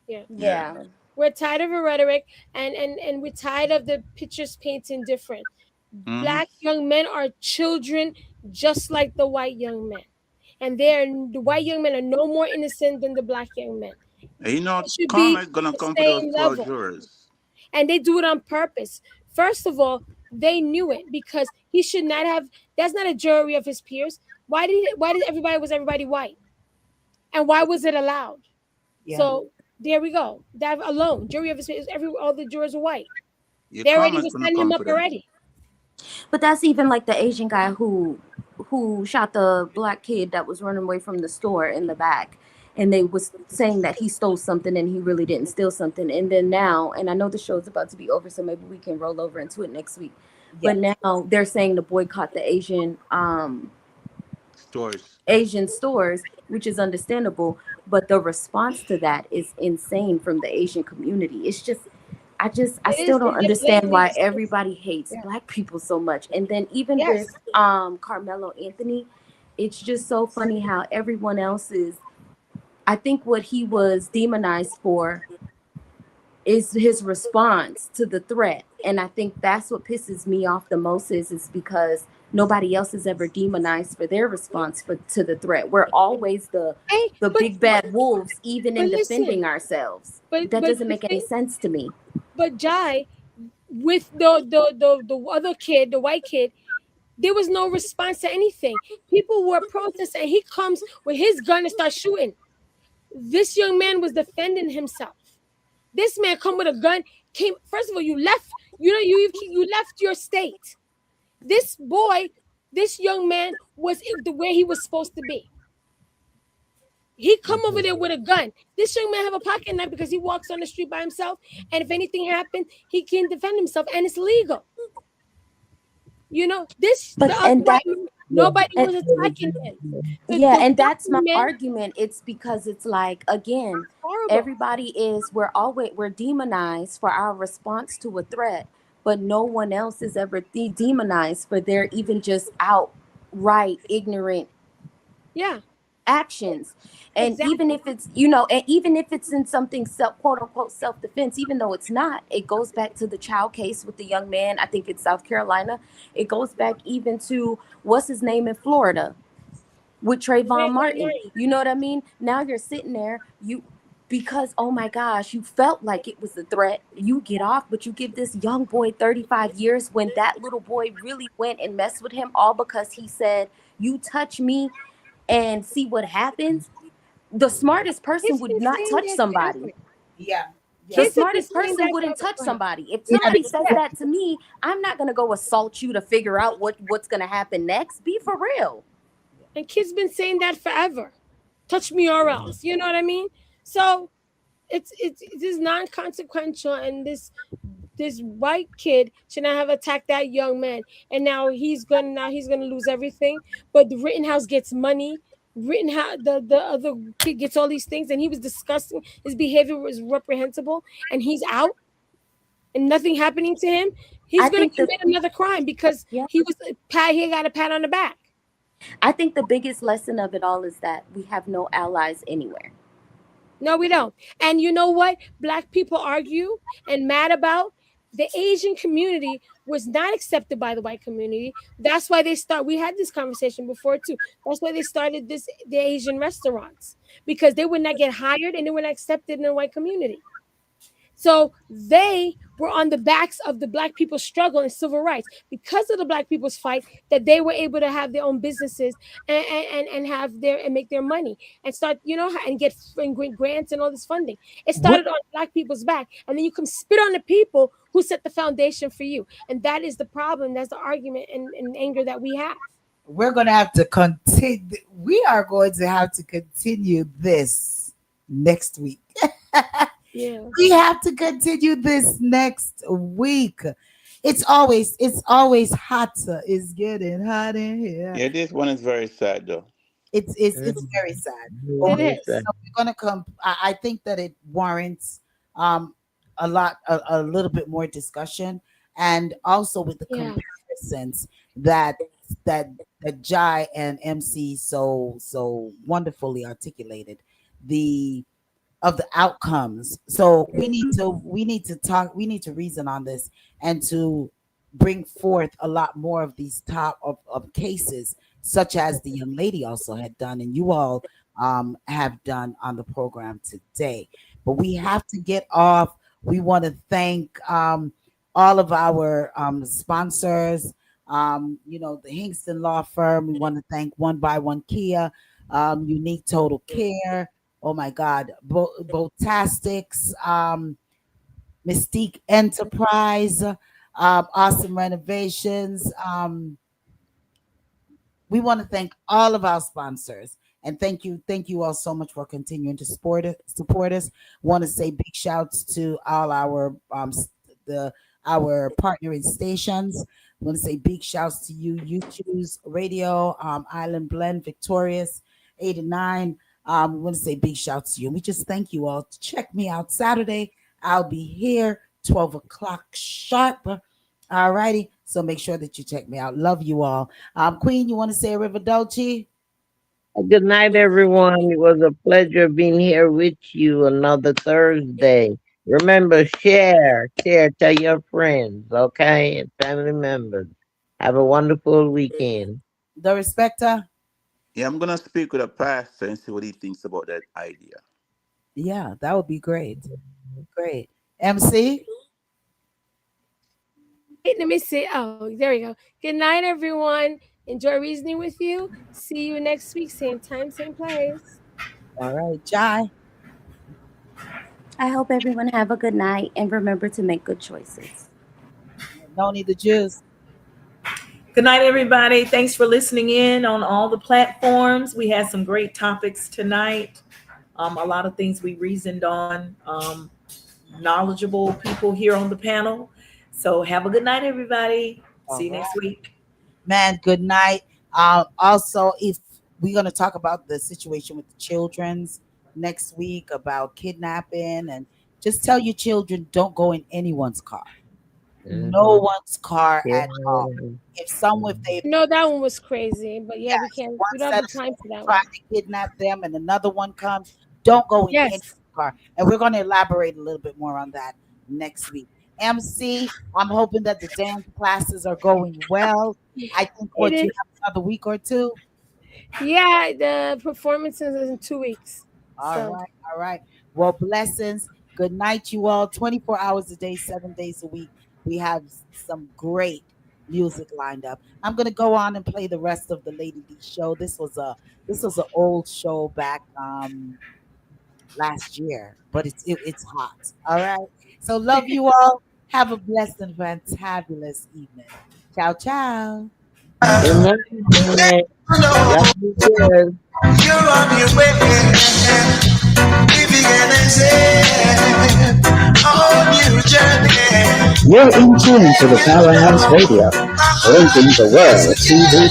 Yeah. Yeah. We're tired of the rhetoric, and we're tired of the pictures painting different. Mhm. Black young men are children just like the white young men. And the white young men are no more innocent than the black young men. You know, It should karma be is gonna the come for those same 12 level. jurors. And they do it on purpose. First of all, they knew it because he should not have. That's not a jury of his peers. Why did everybody white? And why was it allowed? Yeah. So there we go. That alone, jury of his peers. All the jurors are white. Your They already karma's was gonna setting him come up for them. already. But that's even like the Asian guy who shot the black kid that was running away from the store in the back. And they was saying that he stole something and he really didn't steal something. And then now, and I know the show's about to be over, so maybe we can roll over into it next week. Yeah. But now they're saying to boycott the Stores. Asian stores, which is understandable. But the response to that is insane from the Asian community. It's just, I still don't understand why everybody hates black people so much. And then even with Carmelo Anthony, it's just so funny how everyone else is. I think what he was demonized for is his response to the threat. And I think that's what pisses me off the most is because nobody else is ever demonized for their response to the threat. We're always the big bad wolves, even in defending ourselves. That doesn't make any sense to me. But Jai, with the other kid, the white kid, there was no response to anything. People were protesting, and he comes with his gun and starts shooting. This young man was defending himself. This man come with a gun. First of all, you left your state. This young man was where he was supposed to be. He come over there with a gun. This young man have a pocket knife because he walks on the street by himself. And if anything happened, he can defend himself, and it's legal. You know, nobody was attacking him. And that's my argument. It's because it's like, again, we're demonized for our response to a threat, but no one else is ever demonized for their even just outright ignorant actions. And even Exactly. if it's, and even if it's in something self, quote unquote, self-defense, even though it's not, it goes back to the child case with the young man. I think it's South Carolina. It goes back even to what's his name in Florida with Trayvon Martin. You know what I mean? Now you're sitting there, because oh my gosh, you felt like it was a threat. You get off, but you give this young boy 35 years when that little boy really went and messed with him all because he said, "You touch me and see what happens." The smartest person Kids would been not saying touch that somebody. forever. Yeah. The Yeah. Kids have been smartest saying person that wouldn't forever. touch Right. somebody. If Yeah. somebody says that to me, I'm not gonna go assault you to figure out what's gonna happen next. Be for real. And kids been saying that forever. Touch me or else. You know what I mean? So it's this non-consequential, and this white kid should not have attacked that young man, and now he's gonna lose everything. But the Rittenhouse gets money. Rittenhouse, the other kid gets all these things, and he was disgusting. His behavior was reprehensible, and he's out, and nothing happening to him. He's I gonna think the commit another crime because Yeah. he was he got a pat on the back. I think the biggest lesson of it all is that we have no allies anywhere. No, we don't. And you know what? Black people argue and mad about the Asian community was not accepted by the white community. That's why they start. We had this conversation before too. That's why they started the Asian restaurants, because they would not get hired and they were not accepted in the white community. So they were on the backs of the black people's struggle and civil rights, because of the black people's fight, that they were able to have their own businesses and have their and make their money and start, and get grants and all this funding. It What started on black people's back, and then you come spit on the people who set the foundation for you. And that is the problem. That's the argument and anger that we have. we're going to have to continue. We are going to have to continue this next week. Yeah. We have to continue this next week. It's always hotter. It's getting hot in here. Yeah, this one is very sad though. It's very sad. But It we're, is. we're gonna come. I think that it warrants um a little bit more discussion, and also with the Yeah. comparisons that that that Jai and MC so wonderfully articulated, the of the outcomes. So we need to talk, we need to reason on this, and to bring forth a lot more of these top of cases, such as the young lady also had done, and you all have done on the program today. But we have to get off. We want to thank all of our sponsors. The Hingston Law Firm. We want to thank One by One Kia, Unique Total Care. Oh my God, Botastics, Mystique Enterprise, Awesome Renovations. We want to thank all of our sponsors, and thank you all so much for continuing to support us. Want to say big shouts to all our partnering stations. Want to say big shouts to you, You Choose Radio, Island Blend, Victorious, 89. We want to say big shouts to you. And we just thank you all. Check me out Saturday. I'll be here 12 o'clock sharp. All righty. So make sure that you check me out. Love you all. Queen, you want to say River Dolce? Good night, everyone. It was a pleasure being here with you another Thursday. Remember, share, tell your friends, okay, and family members. Have a wonderful weekend. Darespecta? Yeah, I'm gonna speak with a pastor and see what he thinks about that idea. Yeah, that would be great. Great. MC? Wait, let me see. Oh, there we go. Good night, everyone. Enjoy reasoning with you. See you next week, same time, same place. All right, Jai. I hope everyone have a good night and remember to make good choices. Noni the Juice. Good night, everybody. Thanks for listening in on all the platforms. We had some great topics tonight. A lot of things we reasoned on. Knowledgeable people here on the panel. So have a good night, everybody. See you All next right. week. Man, good night. Also, if we're going to talk about the situation with the children's next week about kidnapping, and just tell your children don't go in anyone's car. no one's car at all. Yeah. If they No, that one was crazy. But yeah, we can't. one We don't set have of the time for that one. trying to kidnap them and another one comes, don't go in any Yes. car. And we're going to elaborate a little bit more on that next week. MC, I'm hoping that the dance classes are going well. I think It you is. have another week or two. Yeah, the performances is in 2 weeks. All right. Well, blessings. Good night, you all. 24 hours a day, 7 days a week. We have some great music lined up. I'm gonna go on and play the rest of the Lady D show. This was an old show back last year, but it's hot. All right. So love you all. Have a blessed and fantabulous evening. Ciao, ciao. Good night, Noni. Love you good. You're on your way. Living an on your journey. You're in tune to the Powerhouse Radio, blinking the world to the